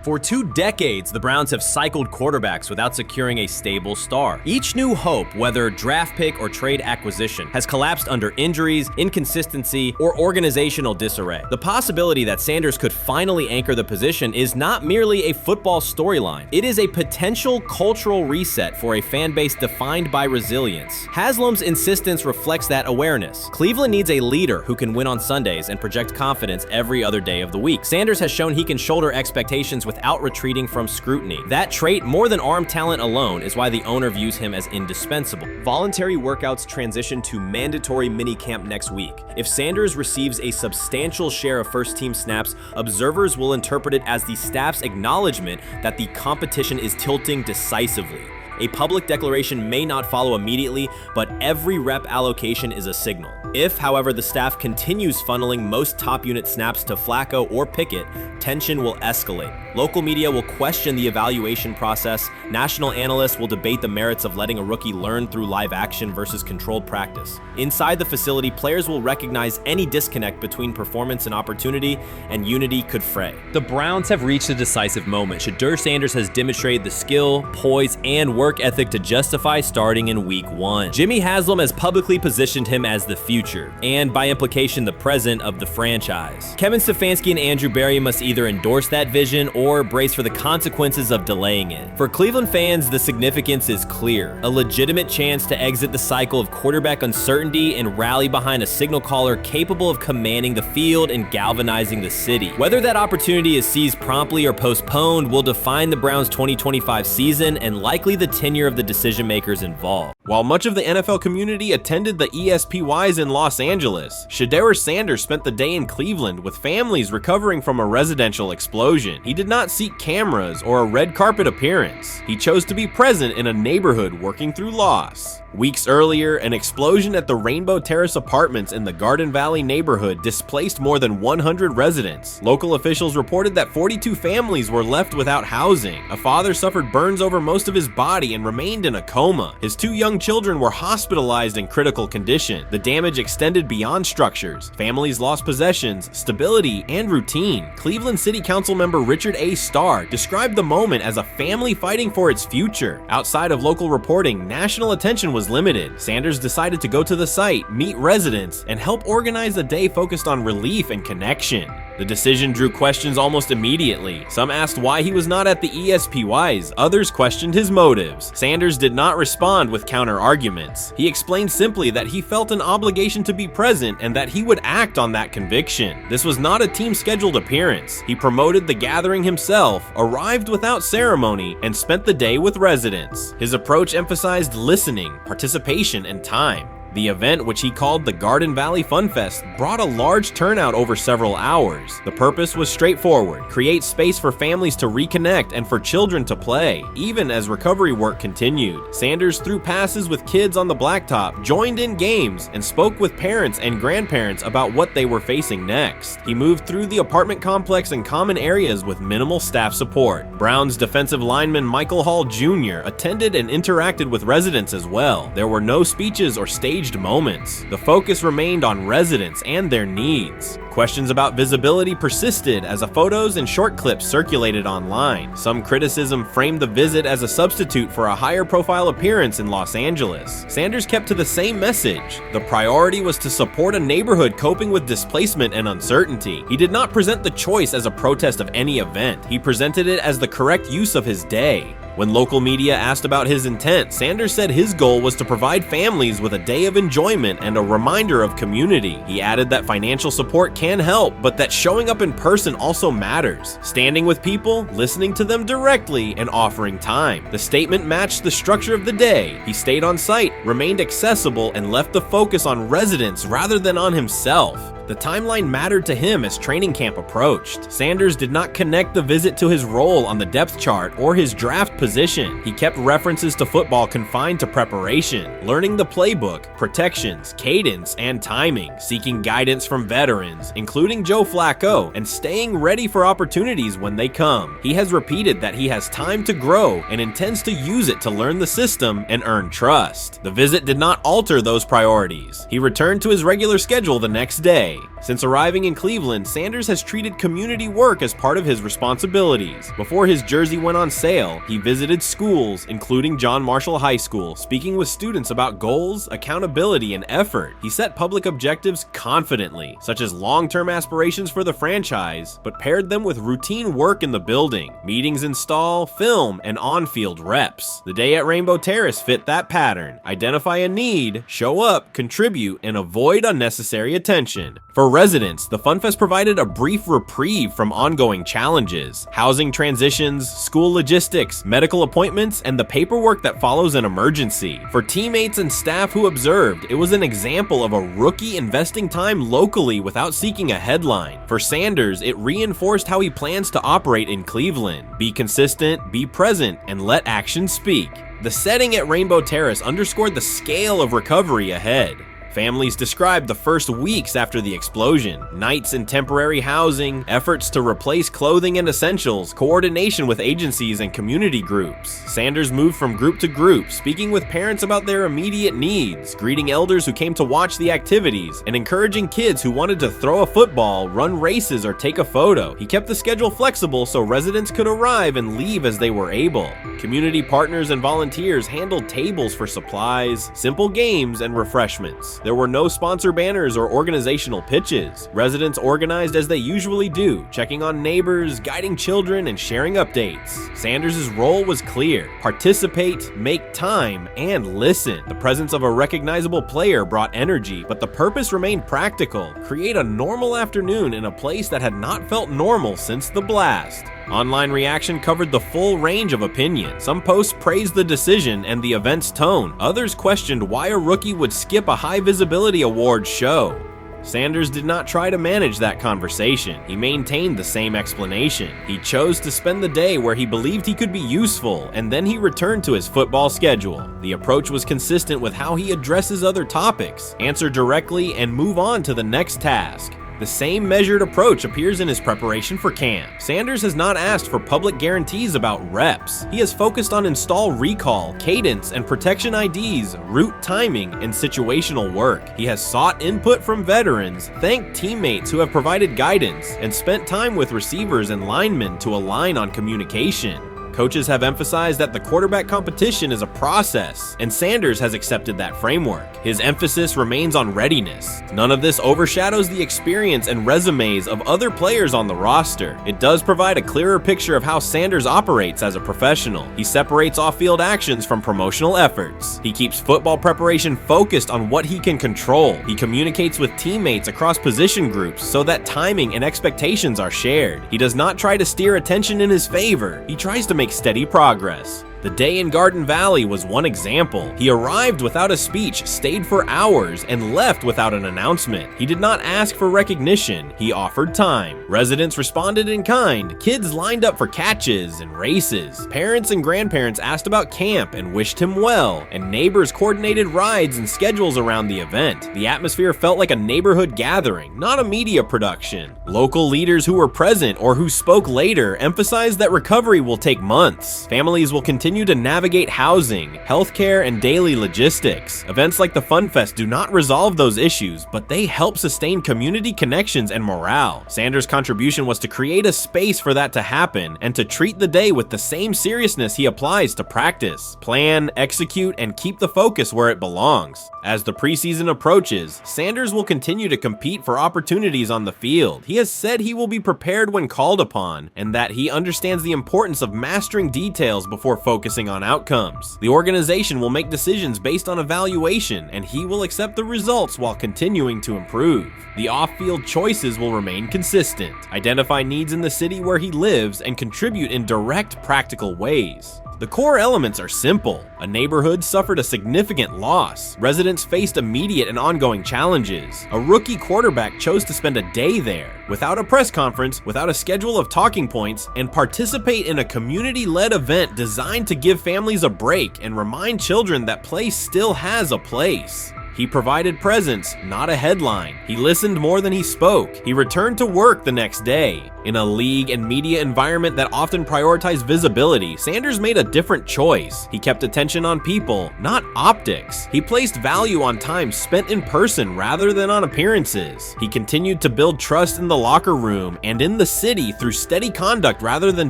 Speaker 2: For 2 decades, the Browns have cycled quarterbacks without securing a stable star. Each new hope, whether draft pick or trade acquisition, has collapsed under injuries, inconsistency, or organizational disarray. The possibility that Sanders could finally anchor the position is not merely a football storyline. It is a potential cultural reset for a fan base defined by resilience. Haslam's insistence reflects that awareness. Cleveland needs a leader who can win on Sundays and project confidence every other day of the week. Sanders has shown he can shoulder expectations without retreating from scrutiny. That trait, more than arm talent alone, is why the owner views him as indispensable. Voluntary workouts transition to mandatory minicamp next week. If Sanders receives a substantial share of first-team snaps, observers will interpret it as the staff's acknowledgement that the competition is tilting decisively. A public declaration may not follow immediately, but every rep allocation is a signal. If, however, the staff continues funneling most top unit snaps to Flacco or Pickett, tension will escalate. Local media will question the evaluation process. National analysts will debate the merits of letting a rookie learn through live action versus controlled practice. Inside the facility, players will recognize any disconnect between performance and opportunity, and unity could fray. The Browns have reached a decisive moment. Shedeur Sanders has demonstrated the skill, poise, and work ethic to justify starting in week 1. Jimmy Haslam has publicly positioned him as the future, and by implication the present of the franchise. Kevin Stefanski and Andrew Berry must either endorse that vision or brace for the consequences of delaying it. For Cleveland fans, the significance is clear. A legitimate chance to exit the cycle of quarterback uncertainty and rally behind a signal caller capable of commanding the field and galvanizing the city. Whether that opportunity is seized promptly or postponed will define the Browns' 2025 season and likely the tenure of the decision makers involved. While much of the NFL community attended the ESPYs in Los Angeles, Shedeur Sanders spent the day in Cleveland with families recovering from a residential explosion. He did not seek cameras or a red carpet appearance. He chose to be present in a neighborhood working through loss. Weeks earlier, an explosion at the Rainbow Terrace Apartments in the Garden Valley neighborhood displaced more than 100 residents. Local officials reported that 42 families were left without housing. A father suffered burns over most of his body and remained in a coma. His 2 young children were hospitalized in critical condition. The damage extended beyond structures. Families lost possessions, stability, and routine. Cleveland City Council member Richard A. Starr described the moment as a family fighting for its future. Outside of local reporting, national attention was limited. Sanders decided to go to the site, meet residents, and help organize a day focused on relief and connection. The decision drew questions almost immediately. Some asked why he was not at the ESPYs, others questioned his motives. Sanders did not respond with counter-arguments. He explained simply that he felt an obligation to be present and that he would act on that conviction. This was not a team-scheduled appearance. He promoted the gathering himself, arrived without ceremony, and spent the day with residents. His approach emphasized listening, participation, and time. The event, which he called the Garden Valley Fun Fest, brought a large turnout over several hours. The purpose was straightforward: create space for families to reconnect and for children to play, even as recovery work continued. Sanders threw passes with kids on the blacktop, joined in games, and spoke with parents and grandparents about what they were facing next. He moved through the apartment complex and common areas with minimal staff support. Browns defensive lineman Michael Hall Jr. attended and interacted with residents as well. There were no speeches or staged moments. The focus remained on residents and their needs. Questions about visibility persisted as photos and short clips circulated online. Some criticism framed the visit as a substitute for a higher profile appearance in Los Angeles. Sanders kept to the same message. The priority was to support a neighborhood coping with displacement and uncertainty. He did not present the choice as a protest of any event. He presented it as the correct use of his day. When local media asked about his intent, Sanders said his goal was to provide families with a day of enjoyment and a reminder of community. He added that financial support can help, but that showing up in person also matters. Standing with people, listening to them directly, and offering time. The statement matched the structure of the day. He stayed on site, remained accessible, and left the focus on residents rather than on himself. The timeline mattered to him as training camp approached. Sanders did not connect the visit to his role on the depth chart or his draft position. He kept references to football confined to preparation, learning the playbook, protections, cadence, and timing, seeking guidance from veterans, including Joe Flacco, and staying ready for opportunities when they come. He has repeated that he has time to grow and intends to use it to learn the system and earn trust. The visit did not alter those priorities. He returned to his regular schedule the next day. Since arriving in Cleveland, Sanders has treated community work as part of his responsibilities. Before his jersey went on sale, he visited schools, including John Marshall High School, speaking with students about goals, accountability, and effort. He set public objectives confidently, such as long-term aspirations for the franchise, but paired them with routine work in the building, meetings install, film, and on-field reps. The day at Rainbow Terrace fit that pattern. Identify a need, show up, contribute, and avoid unnecessary attention. For residents, the FunFest provided a brief reprieve from ongoing challenges: housing transitions, school logistics, medical appointments, and the paperwork that follows an emergency. For teammates and staff who observed, it was an example of a rookie investing time locally without seeking a headline. For Sanders, it reinforced how he plans to operate in Cleveland: be consistent, be present, and let actions speak. The setting at Rainbow Terrace underscored the scale of recovery ahead. Families described the first weeks after the explosion: nights in temporary housing, efforts to replace clothing and essentials, coordination with agencies and community groups. Sanders moved from group to group, speaking with parents about their immediate needs, greeting elders who came to watch the activities, and encouraging kids who wanted to throw a football, run races, or take a photo. He kept the schedule flexible so residents could arrive and leave as they were able. Community partners and volunteers handled tables for supplies, simple games, and refreshments. There were no sponsor banners or organizational pitches. Residents organized as they usually do, checking on neighbors, guiding children, and sharing updates. Sanders' role was clear: participate, make time, and listen. The presence of a recognizable player brought energy, but the purpose remained practical: create a normal afternoon in a place that had not felt normal since the blast. Online reaction covered the full range of opinion. Some posts praised the decision and the event's tone. Others questioned why a rookie would skip a high-visibility awards show. Sanders did not try to manage that conversation. He maintained the same explanation. He chose to spend the day where he believed he could be useful, and then he returned to his football schedule. The approach was consistent with how he addresses other topics: answer directly and move on to the next task. The same measured approach appears in his preparation for camp. Sanders has not asked for public guarantees about reps. He has focused on install recall, cadence, and protection IDs, route timing, and situational work. He has sought input from veterans, thanked teammates who have provided guidance, and spent time with receivers and linemen to align on communication. Coaches have emphasized that the quarterback competition is a process, and Sanders has accepted that framework. His emphasis remains on readiness. None of this overshadows the experience and resumes of other players on the roster. It does provide a clearer picture of how Sanders operates as a professional. He separates off-field actions from promotional efforts. He keeps football preparation focused on what he can control. He communicates with teammates across position groups so that timing and expectations are shared. He does not try to steer attention in his favor. He tries to make steady progress. The day in Garden Valley was one example. He arrived without a speech, stayed for hours, and left without an announcement. He did not ask for recognition. He offered time. Residents responded in kind. Kids lined up for catches and races. Parents and grandparents asked about camp and wished him well, and neighbors coordinated rides and schedules around the event. The atmosphere felt like a neighborhood gathering, not a media production. Local leaders who were present or who spoke later emphasized that recovery will take months. Families will continue to navigate housing, healthcare, and daily logistics. Events like the FunFest do not resolve those issues, but they help sustain community connections and morale. Sanders' contribution was to create a space for that to happen and to treat the day with the same seriousness he applies to practice: plan, execute, and keep the focus where it belongs. As the preseason approaches, Sanders will continue to compete for opportunities on the field. He has said he will be prepared when called upon, and that he understands the importance of mastering details before focusing focusing on outcomes. The organization will make decisions based on evaluation, and he will accept the results while continuing to improve. The off-field choices will remain consistent, identify needs in the city where he lives, and contribute in direct, practical ways. The core elements are simple. A neighborhood suffered a significant loss. Residents faced immediate and ongoing challenges. A rookie quarterback chose to spend a day there, without a press conference, without a schedule of talking points, and participate in a community-led event designed to give families a break and remind children that play still has a place. He provided presence, not a headline. He listened more than he spoke. He returned to work the next day. In a league and media environment that often prioritize visibility, Sanders made a different choice. He kept attention on people, not optics. He placed value on time spent in person rather than on appearances. He continued to build trust in the locker room and in the city through steady conduct rather than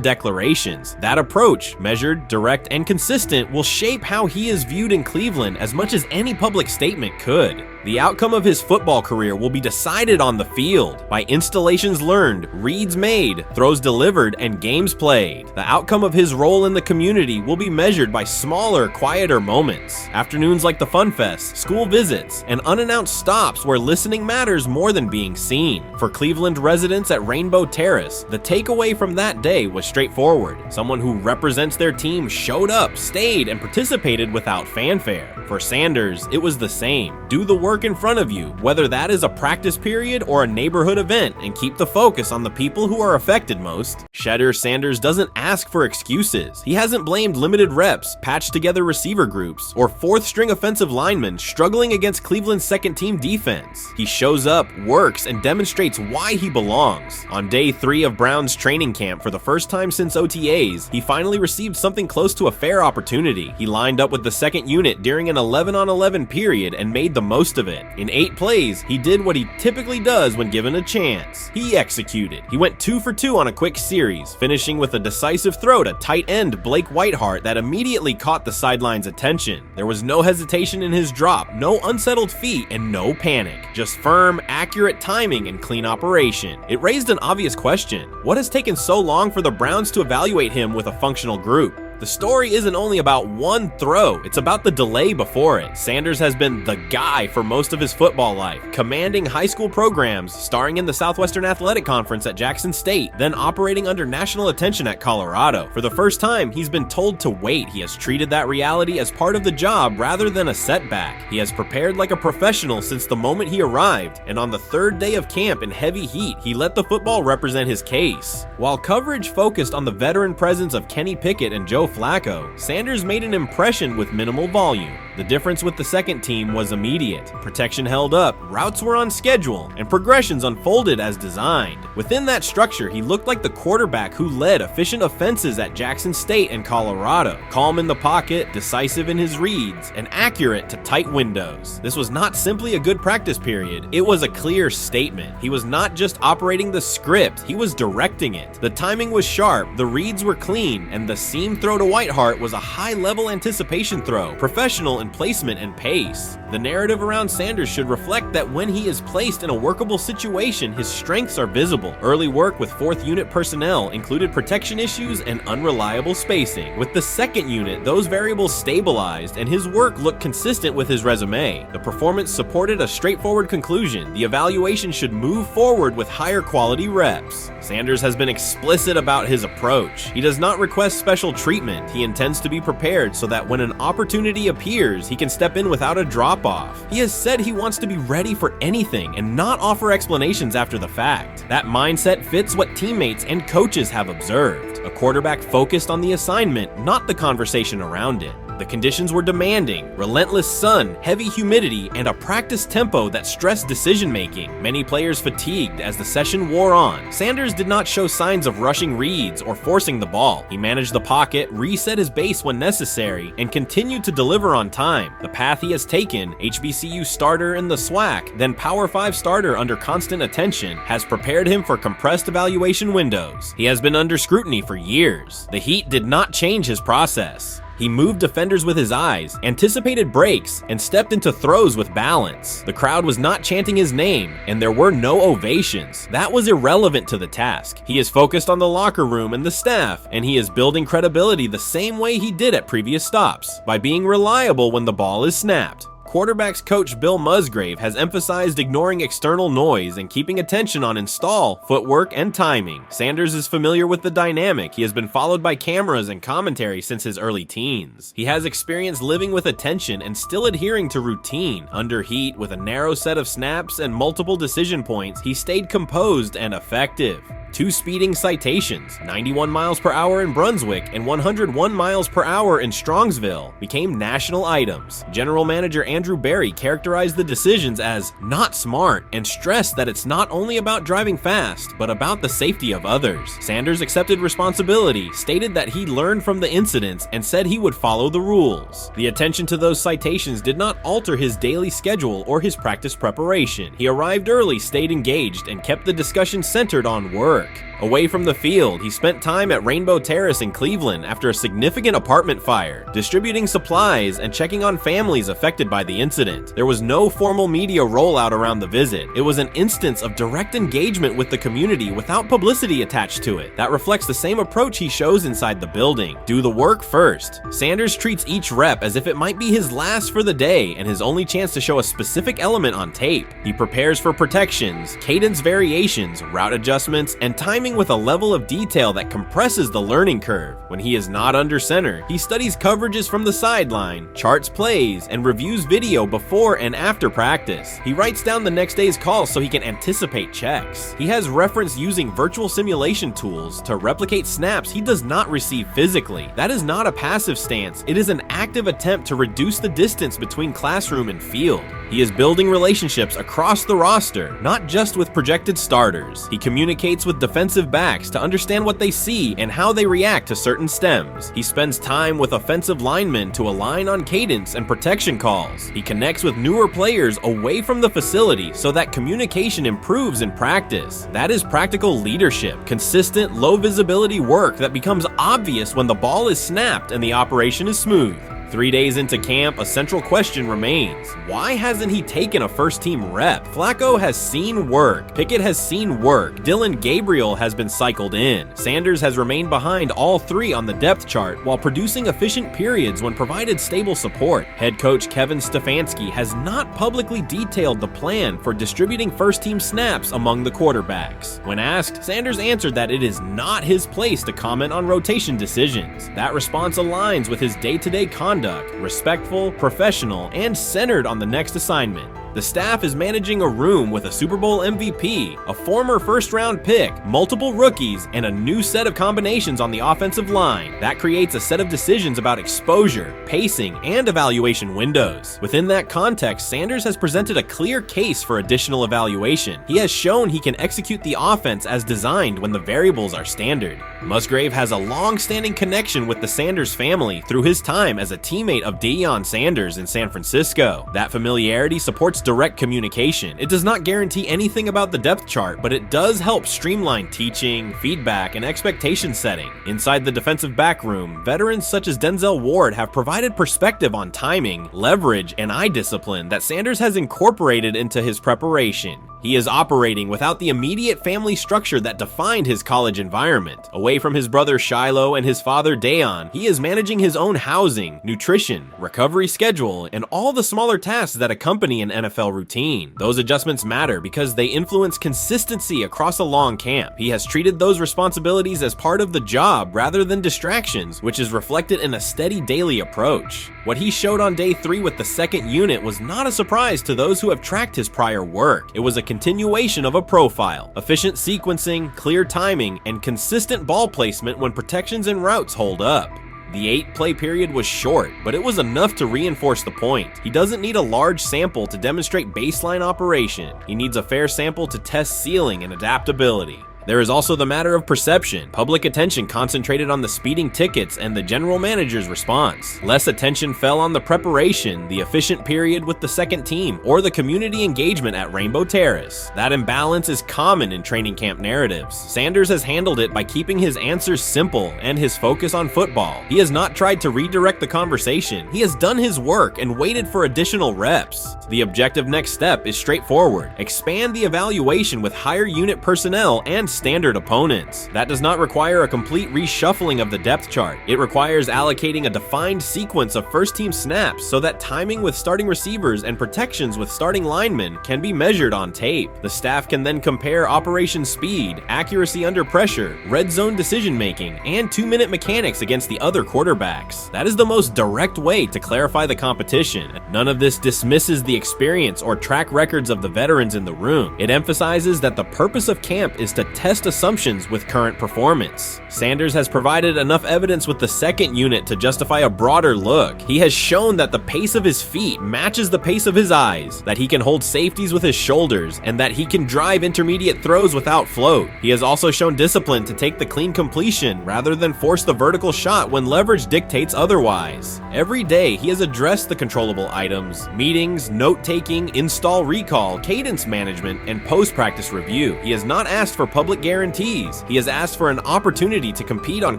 Speaker 2: declarations. That approach, measured, direct, and consistent, will shape how he is viewed in Cleveland as much as any public statement could. The outcome of his football career will be decided on the field by installations learned, reads made, throws delivered, and games played. The outcome of his role in the community will be measured by smaller, quieter moments. Afternoons like the Fun Fest, school visits, and unannounced stops where listening matters more than being seen. For Cleveland residents at Rainbow Terrace, the takeaway from that day was straightforward. Someone who represents their team showed up, stayed, and participated without fanfare. For Sanders, it was the same. Do the work in front of you, whether that is a practice period or a neighborhood event, and keep the focus on the people who are affected most. Shedeur Sanders doesn't ask for excuses. He hasn't blamed limited reps, patched together receiver groups, or fourth-string offensive linemen struggling against Cleveland's second-team defense. He shows up, works, and demonstrates why he belongs. On day 3 of Brown's training camp, for the first time since OTAs, he finally received something close to a fair opportunity. He lined up with the second unit during an 11-on-11 period and made the most of it. In 8 plays, he did what he typically does when given a chance. He executed. He went 2 for 2 on a quick series, finishing with a decisive throw to tight end Blake Whiteheart that immediately caught the sideline's attention. There was no hesitation in his drop, no unsettled feet, and no panic. Just firm, accurate timing and clean operation. It raised an obvious question. What has taken so long for the Browns to evaluate him with a functional group? The story isn't only about one throw, it's about the delay before it. Sanders has been the guy for most of his football life, commanding high school programs, starring in the Southwestern Athletic Conference at Jackson State, then operating under national attention at Colorado. For the first time, he's been told to wait. He has treated that reality as part of the job rather than a setback. He has prepared like a professional since the moment he arrived, and on the 3rd day of camp in heavy heat, he let the football represent his case. While coverage focused on the veteran presence of Kenny Pickett and Joe Flacco, Sanders made an impression with minimal volume. The difference with the second team was immediate. Protection held up, routes were on schedule, and progressions unfolded as designed. Within that structure, he looked like the quarterback who led efficient offenses at Jackson State and Colorado. Calm in the pocket, decisive in his reads, and accurate to tight windows. This was not simply a good practice period, it was a clear statement. He was not just operating the script, he was directing it. The timing was sharp, the reads were clean, and the seam throw to Whiteheart was a high-level anticipation throw, professional in placement and pace. The narrative around Sanders should reflect that when he is placed in a workable situation, his strengths are visible. Early work with 4th unit personnel included protection issues and unreliable spacing. With the 2nd unit, those variables stabilized and his work looked consistent with his resume. The performance supported a straightforward conclusion. The evaluation should move forward with higher quality reps. Sanders has been explicit about his approach. He does not request special treatment. He intends to be prepared so that when an opportunity appears, he can step in without a drop-off. He has said he wants to be ready for anything and not offer explanations after the fact. That mindset fits what teammates and coaches have observed. A quarterback focused on the assignment, not the conversation around it. The conditions were demanding, relentless sun, heavy humidity, and a practice tempo that stressed decision-making. Many players fatigued as the session wore on. Sanders did not show signs of rushing reads or forcing the ball. He managed the pocket, reset his base when necessary, and continued to deliver on time. The path he has taken, HBCU starter in the SWAC, then Power 5 starter under constant attention, has prepared him for compressed evaluation windows. He has been under scrutiny for years. The heat did not change his process. He moved defenders with his eyes, anticipated breaks, and stepped into throws with balance. The crowd was not chanting his name, and there were no ovations. That was irrelevant to the task. He is focused on the locker room and the staff, and he is building credibility the same way he did at previous stops, by being reliable when the ball is snapped. Quarterbacks coach Bill Musgrave has emphasized ignoring external noise and keeping attention on install, footwork, and timing. Sanders is familiar with the dynamic. He has been followed by cameras and commentary since his early teens. He has experience living with attention and still adhering to routine. Under heat, with a narrow set of snaps and multiple decision points, he stayed composed and effective. 2 speeding citations, 91 miles per hour in Brunswick and 101 miles per hour in Strongsville, became national items. General Manager Andrew Berry characterized the decisions as not smart and stressed that it's not only about driving fast, but about the safety of others. Sanders accepted responsibility, stated that he learned from the incidents, and said he would follow the rules. The attention to those citations did not alter his daily schedule or his practice preparation. He arrived early, stayed engaged, and kept the discussion centered on work. Away from the field, he spent time at Rainbow Terrace in Cleveland after a significant apartment fire, distributing supplies and checking on families affected by the incident. There was no formal media rollout around the visit. It was an instance of direct engagement with the community without publicity attached to it. That reflects the same approach he shows inside the building. Do the work first. Sanders treats each rep as if it might be his last for the day and his only chance to show a specific element on tape. He prepares for protections, cadence variations, route adjustments, and timing with a level of detail that compresses the learning curve. When he is not under center, he studies coverages from the sideline, charts plays, and reviews video before and after practice. He writes down the next day's calls so he can anticipate checks. He has reference using virtual simulation tools to replicate snaps he does not receive physically. That is not a passive stance, it is an active attempt to reduce the distance between classroom and field. He is building relationships across the roster, not just with projected starters. He communicates with defensive backs to understand what they see and how they react to certain stems. He spends time with offensive linemen to align on cadence and protection calls. He connects with newer players away from the facility so that communication improves in practice. That is practical leadership, consistent, low visibility work that becomes obvious when the ball is snapped and the operation is smooth. 3 days into camp, a central question remains. Why hasn't he taken a first-team rep? Flacco has seen work. Pickett has seen work. Dillon Gabriel has been cycled in. Sanders has remained behind all 3 on the depth chart while producing efficient periods when provided stable support. Head coach Kevin Stefanski has not publicly detailed the plan for distributing first-team snaps among the quarterbacks. When asked, Sanders answered that it is not his place to comment on rotation decisions. That response aligns with his day-to-day conduct, respectful, professional, and centered on the next assignment. The staff is managing a room with a Super Bowl MVP, a former first-round pick, multiple rookies, and a new set of combinations on the offensive line. That creates a set of decisions about exposure, pacing, and evaluation windows. Within that context, Sanders has presented a clear case for additional evaluation. He has shown he can execute the offense as designed when the variables are standard. Musgrave has a long-standing connection with the Sanders family through his time as a teammate of Deion Sanders in San Francisco. That familiarity supports direct communication. It does not guarantee anything about the depth chart, but it does help streamline teaching, feedback, and expectation setting. Inside the defensive back room, veterans such as Denzel Ward have provided perspective on timing, leverage, and eye discipline that Sanders has incorporated into his preparation. He is operating without the immediate family structure that defined his college environment. Away from his brother Shiloh and his father Deion, he is managing his own housing, nutrition, recovery schedule, and all the smaller tasks that accompany an NFL routine. Those adjustments matter because they influence consistency across a long camp. He has treated those responsibilities as part of the job rather than distractions, which is reflected in a steady daily approach. What he showed on day 3 with the second unit was not a surprise to those who have tracked his prior work. It was a continuation of a profile, efficient sequencing, clear timing, and consistent ball placement when protections and routes hold up. The 8-play period was short, but it was enough to reinforce the point. He doesn't need a large sample to demonstrate baseline operation. He needs a fair sample to test ceiling and adaptability. There is also the matter of perception. Public attention concentrated on the speeding tickets and the general manager's response. Less attention fell on the preparation, the efficient period with the second team, or the community engagement at Rainbow Terrace. That imbalance is common in training camp narratives. Sanders has handled it by keeping his answers simple and his focus on football. He has not tried to redirect the conversation. He has done his work and waited for additional reps. The objective next step is straightforward. Expand the evaluation with higher unit personnel and standard opponents. That does not require a complete reshuffling of the depth chart. It requires allocating a defined sequence of first team snaps so that timing with starting receivers and protections with starting linemen can be measured on tape. The staff can then compare operation speed, accuracy under pressure, red zone decision making, and 2-minute mechanics against the other quarterbacks. That is the most direct way to clarify the competition. None of this dismisses the experience or track records of the veterans in the room. It emphasizes that the purpose of camp is to test assumptions with current performance. Sanders has provided enough evidence with the second unit to justify a broader look. He has shown that the pace of his feet matches the pace of his eyes, that he can hold safeties with his shoulders, and that he can drive intermediate throws without float. He has also shown discipline to take the clean completion rather than force the vertical shot when leverage dictates otherwise. Every day he has addressed the controllable items, meetings, note-taking, install recall, cadence management, and post-practice review. He has not asked for public guarantees. He has asked for an opportunity to compete on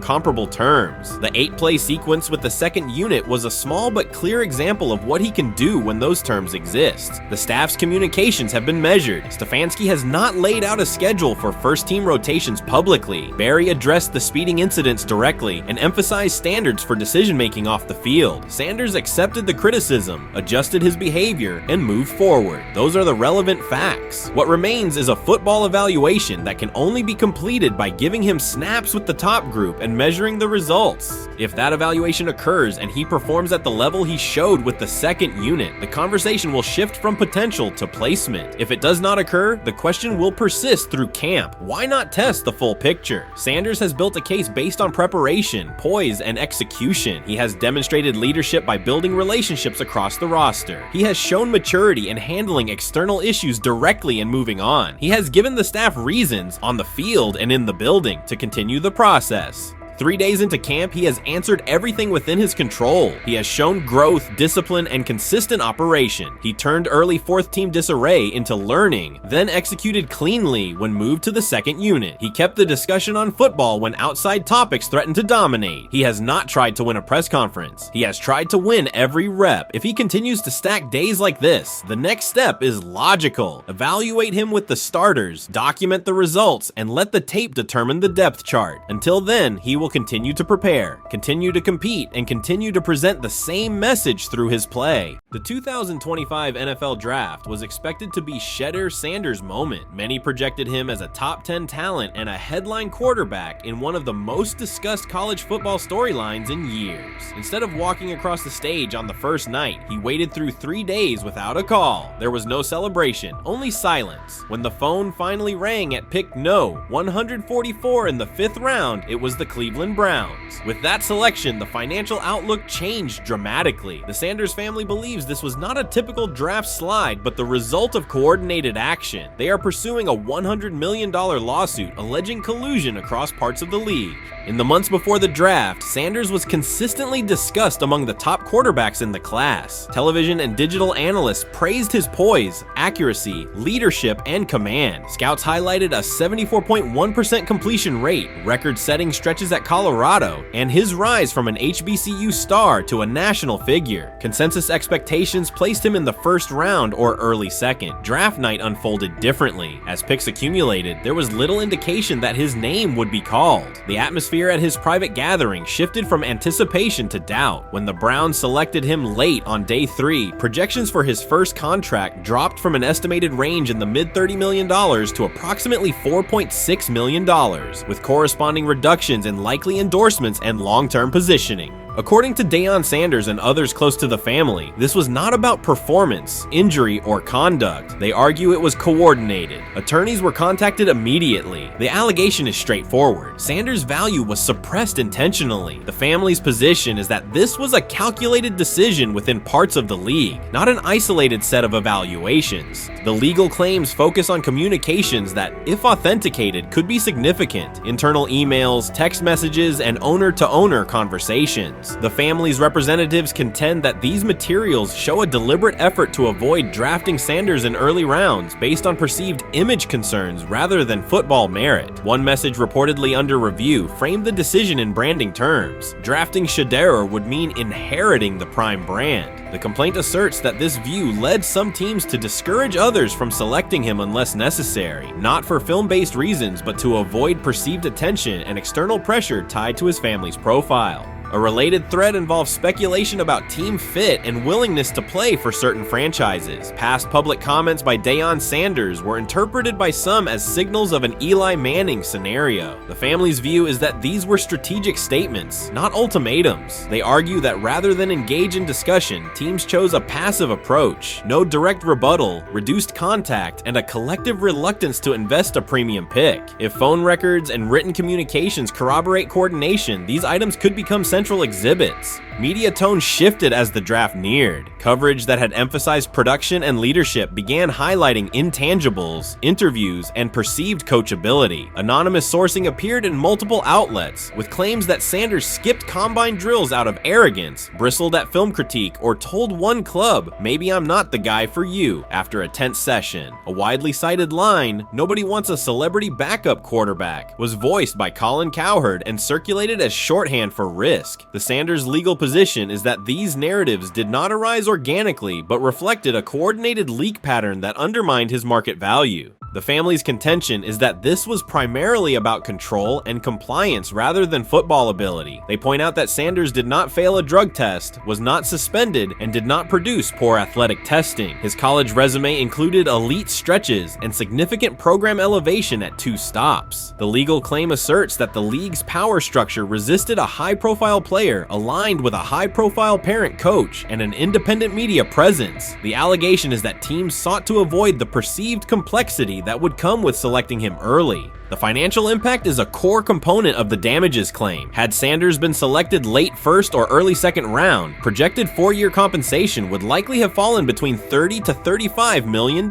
Speaker 2: comparable terms. The 8-play sequence with the second unit was a small but clear example of what he can do when those terms exist. The staff's communications have been measured. Stefanski has not laid out a schedule for first-team rotations publicly. Barry addressed the speeding incidents directly and emphasized standards for decision-making off the field. Sanders accepted the criticism, adjusted his behavior, and moved forward. Those are the relevant facts. What remains is a football evaluation that can only be completed by giving him snaps with the top group and measuring the results. If that evaluation occurs and he performs at the level he showed with the second unit, the conversation will shift from potential to placement. If it does not occur, the question will persist through camp. Why not test the full picture? Sanders has built a case based on preparation, poise, and execution. He has demonstrated leadership by building relationships across the roster. He has shown maturity in handling external issues directly and moving on. He has given the staff reasons, on the field and in the building, to continue the process. 3 days into camp, he has answered everything within his control. He has shown growth, discipline, and consistent operation. He turned early fourth-team disarray into learning, then executed cleanly when moved to the second unit. He kept the discussion on football when outside topics threatened to dominate. He has not tried to win a press conference. He has tried to win every rep. If he continues to stack days like this, the next step is logical. Evaluate him with the starters, document the results, and let the tape determine the depth chart. Until then, he will continue to prepare, continue to compete, and continue to present the same message through his play. The 2025 NFL Draft was expected to be Shedeur Sanders' moment. Many projected him as a top 10 talent and a headline quarterback in one of the most discussed college football storylines in years. Instead of walking across the stage on the first night, he waited through 3 days without a call. There was no celebration, only silence. When the phone finally rang at pick no. 144 in the 5th round, it was the Cleveland Browns. With that selection, the financial outlook changed dramatically. The Sanders family believes this was not a typical draft slide, but the result of coordinated action. They are pursuing a $100 million lawsuit alleging collusion across parts of the league. In the months before the draft, Sanders was consistently discussed among the top quarterbacks in the class. Television and digital analysts praised his poise, accuracy, leadership, and command. Scouts highlighted a 74.1% completion rate, record-setting stretches at Colorado, and his rise from an HBCU star to a national figure. Consensus expectations placed him in the first round or early second. Draft night unfolded differently. As picks accumulated, there was little indication that his name would be called. The atmosphere at his private gathering shifted from anticipation to doubt. When the Browns selected him late on day 3, projections for his first contract dropped from an estimated range in the mid-$30 million to approximately $4.6 million, with corresponding reductions in likely endorsements and long-term positioning. According to Deion Sanders and others close to the family, this was not about performance, injury, or conduct. They argue it was coordinated. Attorneys were contacted immediately. The allegation is straightforward. Sanders' value was suppressed intentionally. The family's position is that this was a calculated decision within parts of the league, not an isolated set of evaluations. The legal claims focus on communications that, if authenticated, could be significant: internal emails, text messages, and owner-to-owner conversations. The family's representatives contend that these materials show a deliberate effort to avoid drafting Sanders in early rounds based on perceived image concerns rather than football merit. One message reportedly under review framed the decision in branding terms. Drafting Shedeur would mean inheriting the prime brand. The complaint asserts that this view led some teams to discourage others from selecting him unless necessary, not for film-based reasons, but to avoid perceived attention and external pressure tied to his family's profile. A related thread involves speculation about team fit and willingness to play for certain franchises. Past public comments by Deion Sanders were interpreted by some as signals of an Eli Manning scenario. The family's view is that these were strategic statements, not ultimatums. They argue that rather than engage in discussion, teams chose a passive approach, no direct rebuttal, reduced contact, and a collective reluctance to invest a premium pick. If phone records and written communications corroborate coordination, these items could become central exhibits. Media tone shifted as the draft neared. Coverage that had emphasized production and leadership began highlighting intangibles, interviews, and perceived coachability. Anonymous sourcing appeared in multiple outlets, with claims that Sanders skipped combine drills out of arrogance, bristled at film critique, or told one club, "Maybe I'm not the guy for you," after a tense session. A widely cited line, "Nobody wants a celebrity backup quarterback," was voiced by Colin Cowherd and circulated as shorthand for risk. The Sanders legal position is that these narratives did not arise organically, but reflected a coordinated leak pattern that undermined his market value. The family's contention is that this was primarily about control and compliance rather than football ability. They point out that Sanders did not fail a drug test, was not suspended, and did not produce poor athletic testing. His college resume included elite stretches and significant program elevation at 2 stops. The legal claim asserts that the league's power structure resisted a high-profile player aligned with a high-profile parent coach and an independent media presence. The allegation is that teams sought to avoid the perceived complexity that would come with selecting him early. The financial impact is a core component of the damages claim. Had Sanders been selected late first or early second round, projected 4-year compensation would likely have fallen between $30 to $35 million,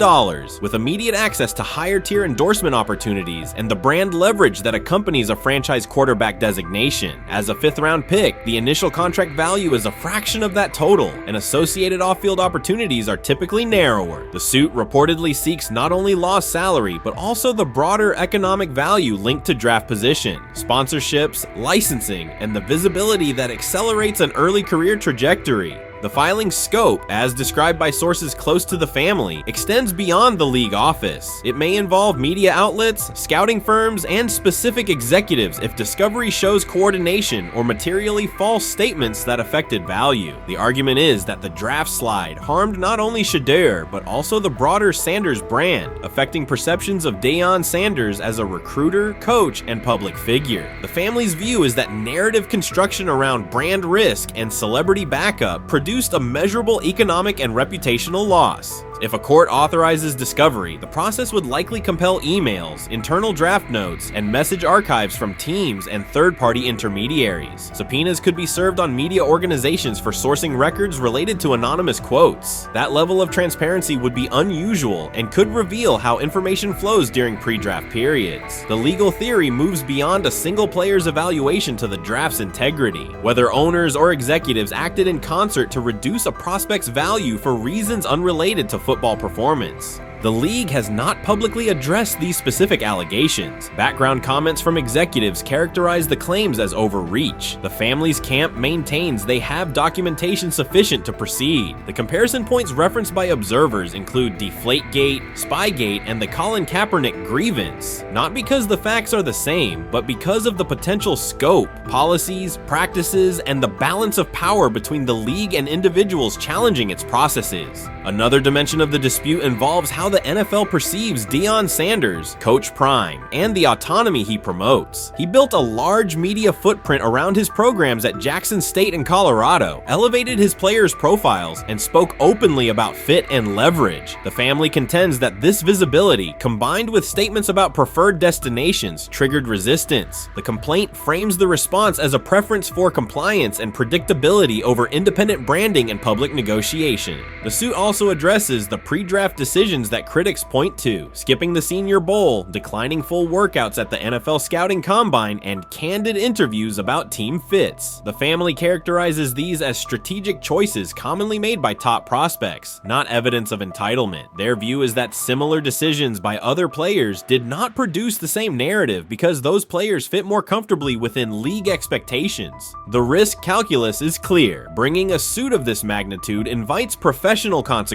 Speaker 2: with immediate access to higher tier endorsement opportunities and the brand leverage that accompanies a franchise quarterback designation. As a 5th round pick, the initial contract value is a fraction of that total, and associated off-field opportunities are typically narrower. The suit reportedly seeks not only lost salary, but also the broader economic value linked to draft position, sponsorships, licensing, and the visibility that accelerates an early career trajectory. The filing's scope, as described by sources close to the family, extends beyond the league office. It may involve media outlets, scouting firms, and specific executives if discovery shows coordination or materially false statements that affected value. The argument is that the draft slide harmed not only Shedeur, but also the broader Sanders brand, affecting perceptions of Deion Sanders as a recruiter, coach, and public figure. The family's view is that narrative construction around brand risk and celebrity backup produced a measurable economic and reputational loss. If a court authorizes discovery, the process would likely compel emails, internal draft notes, and message archives from teams and third-party intermediaries. Subpoenas could be served on media organizations for sourcing records related to anonymous quotes. That level of transparency would be unusual and could reveal how information flows during pre-draft periods. The legal theory moves beyond a single player's evaluation to the draft's integrity, whether owners or executives acted in concert to reduce a prospect's value for reasons unrelated to football performance. The league has not publicly addressed these specific allegations. Background comments from executives characterize the claims as overreach. The family's camp maintains they have documentation sufficient to proceed. The comparison points referenced by observers include Deflategate, Spygate, and the Colin Kaepernick grievance, not because the facts are the same, but because of the potential scope, policies, practices, and the balance of power between the league and individuals challenging its processes. Another dimension of the dispute involves how the NFL perceives Deion Sanders, Coach Prime, and the autonomy he promotes. He built a large media footprint around his programs at Jackson State and Colorado, elevated his players' profiles, and spoke openly about fit and leverage. The family contends that this visibility, combined with statements about preferred destinations, triggered resistance. The complaint frames the response as a preference for compliance and predictability over independent branding and public negotiation. The suit also addresses the pre-draft decisions that critics point to, skipping the Senior Bowl, declining full workouts at the NFL Scouting Combine, and candid interviews about team fits. The family characterizes these as strategic choices commonly made by top prospects, not evidence of entitlement. Their view is that similar decisions by other players did not produce the same narrative because those players fit more comfortably within league expectations. The risk calculus is clear. Bringing a suit of this magnitude invites professional consequences.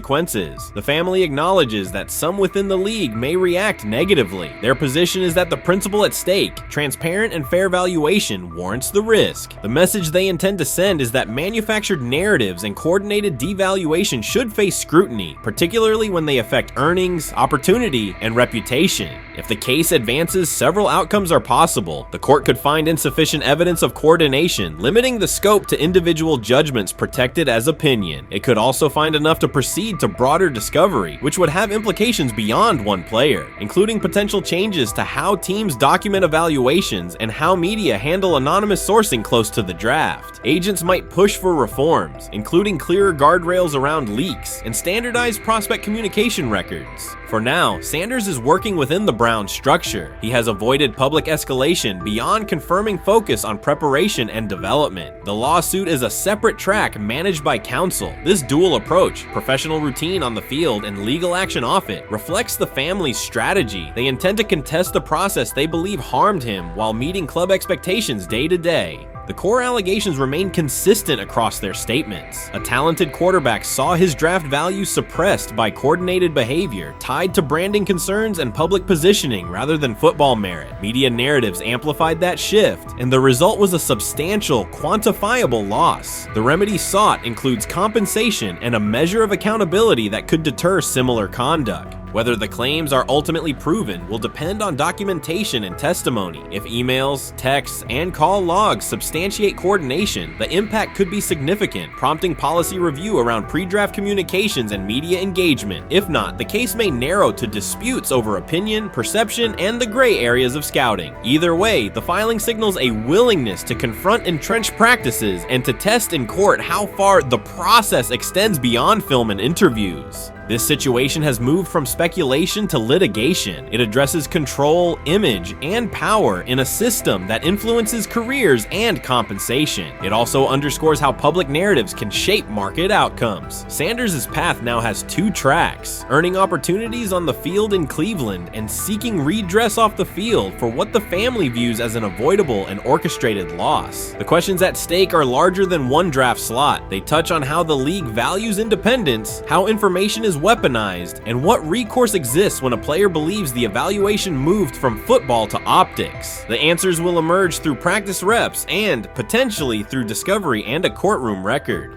Speaker 2: The family acknowledges that some within the league may react negatively. Their position is that the principle at stake, transparent and fair valuation, warrants the risk. The message they intend to send is that manufactured narratives and coordinated devaluation should face scrutiny, particularly when they affect earnings, opportunity, and reputation. If the case advances, several outcomes are possible. The court could find insufficient evidence of coordination, limiting the scope to individual judgments protected as opinion. It could also find enough to proceed to broader discovery, which would have implications beyond one player, including potential changes to how teams document evaluations and how media handle anonymous sourcing close to the draft. Agents might push for reforms, including clearer guardrails around leaks and standardized prospect communication records. For now, Sanders is working within the Browns structure. He has avoided public escalation beyond confirming focus on preparation and development. The lawsuit is a separate track managed by counsel. This dual approach, professional routine on the field and legal action off it, reflects the family's strategy. They intend to contest the process they believe harmed him while meeting club expectations day to day. The core allegations remain consistent across their statements. A talented quarterback saw his draft value suppressed by coordinated behavior tied to branding concerns and public positioning rather than football merit. Media narratives amplified that shift, and the result was a substantial, quantifiable loss. The remedy sought includes compensation and a measure of accountability that could deter similar conduct. Whether the claims are ultimately proven will depend on documentation and testimony. If emails, texts, and call logs substantiate coordination, the impact could be significant, prompting policy review around pre-draft communications and media engagement. If not, the case may narrow to disputes over opinion, perception, and the gray areas of scouting. Either way, the filing signals a willingness to confront entrenched practices and to test in court how far the process extends beyond film and interviews. This situation has moved from speculation to litigation. It addresses control, image, and power in a system that influences careers and compensation. It also underscores how public narratives can shape market outcomes. Sanders' path now has two tracks: earning opportunities on the field in Cleveland and seeking redress off the field for what the family views as an avoidable and orchestrated loss. The questions at stake are larger than one draft slot. They touch on how the league values independence, how information is weaponized, and what recourse exists when a player believes the evaluation moved from football to optics. The answers will emerge through practice reps and, potentially, through discovery and a courtroom record.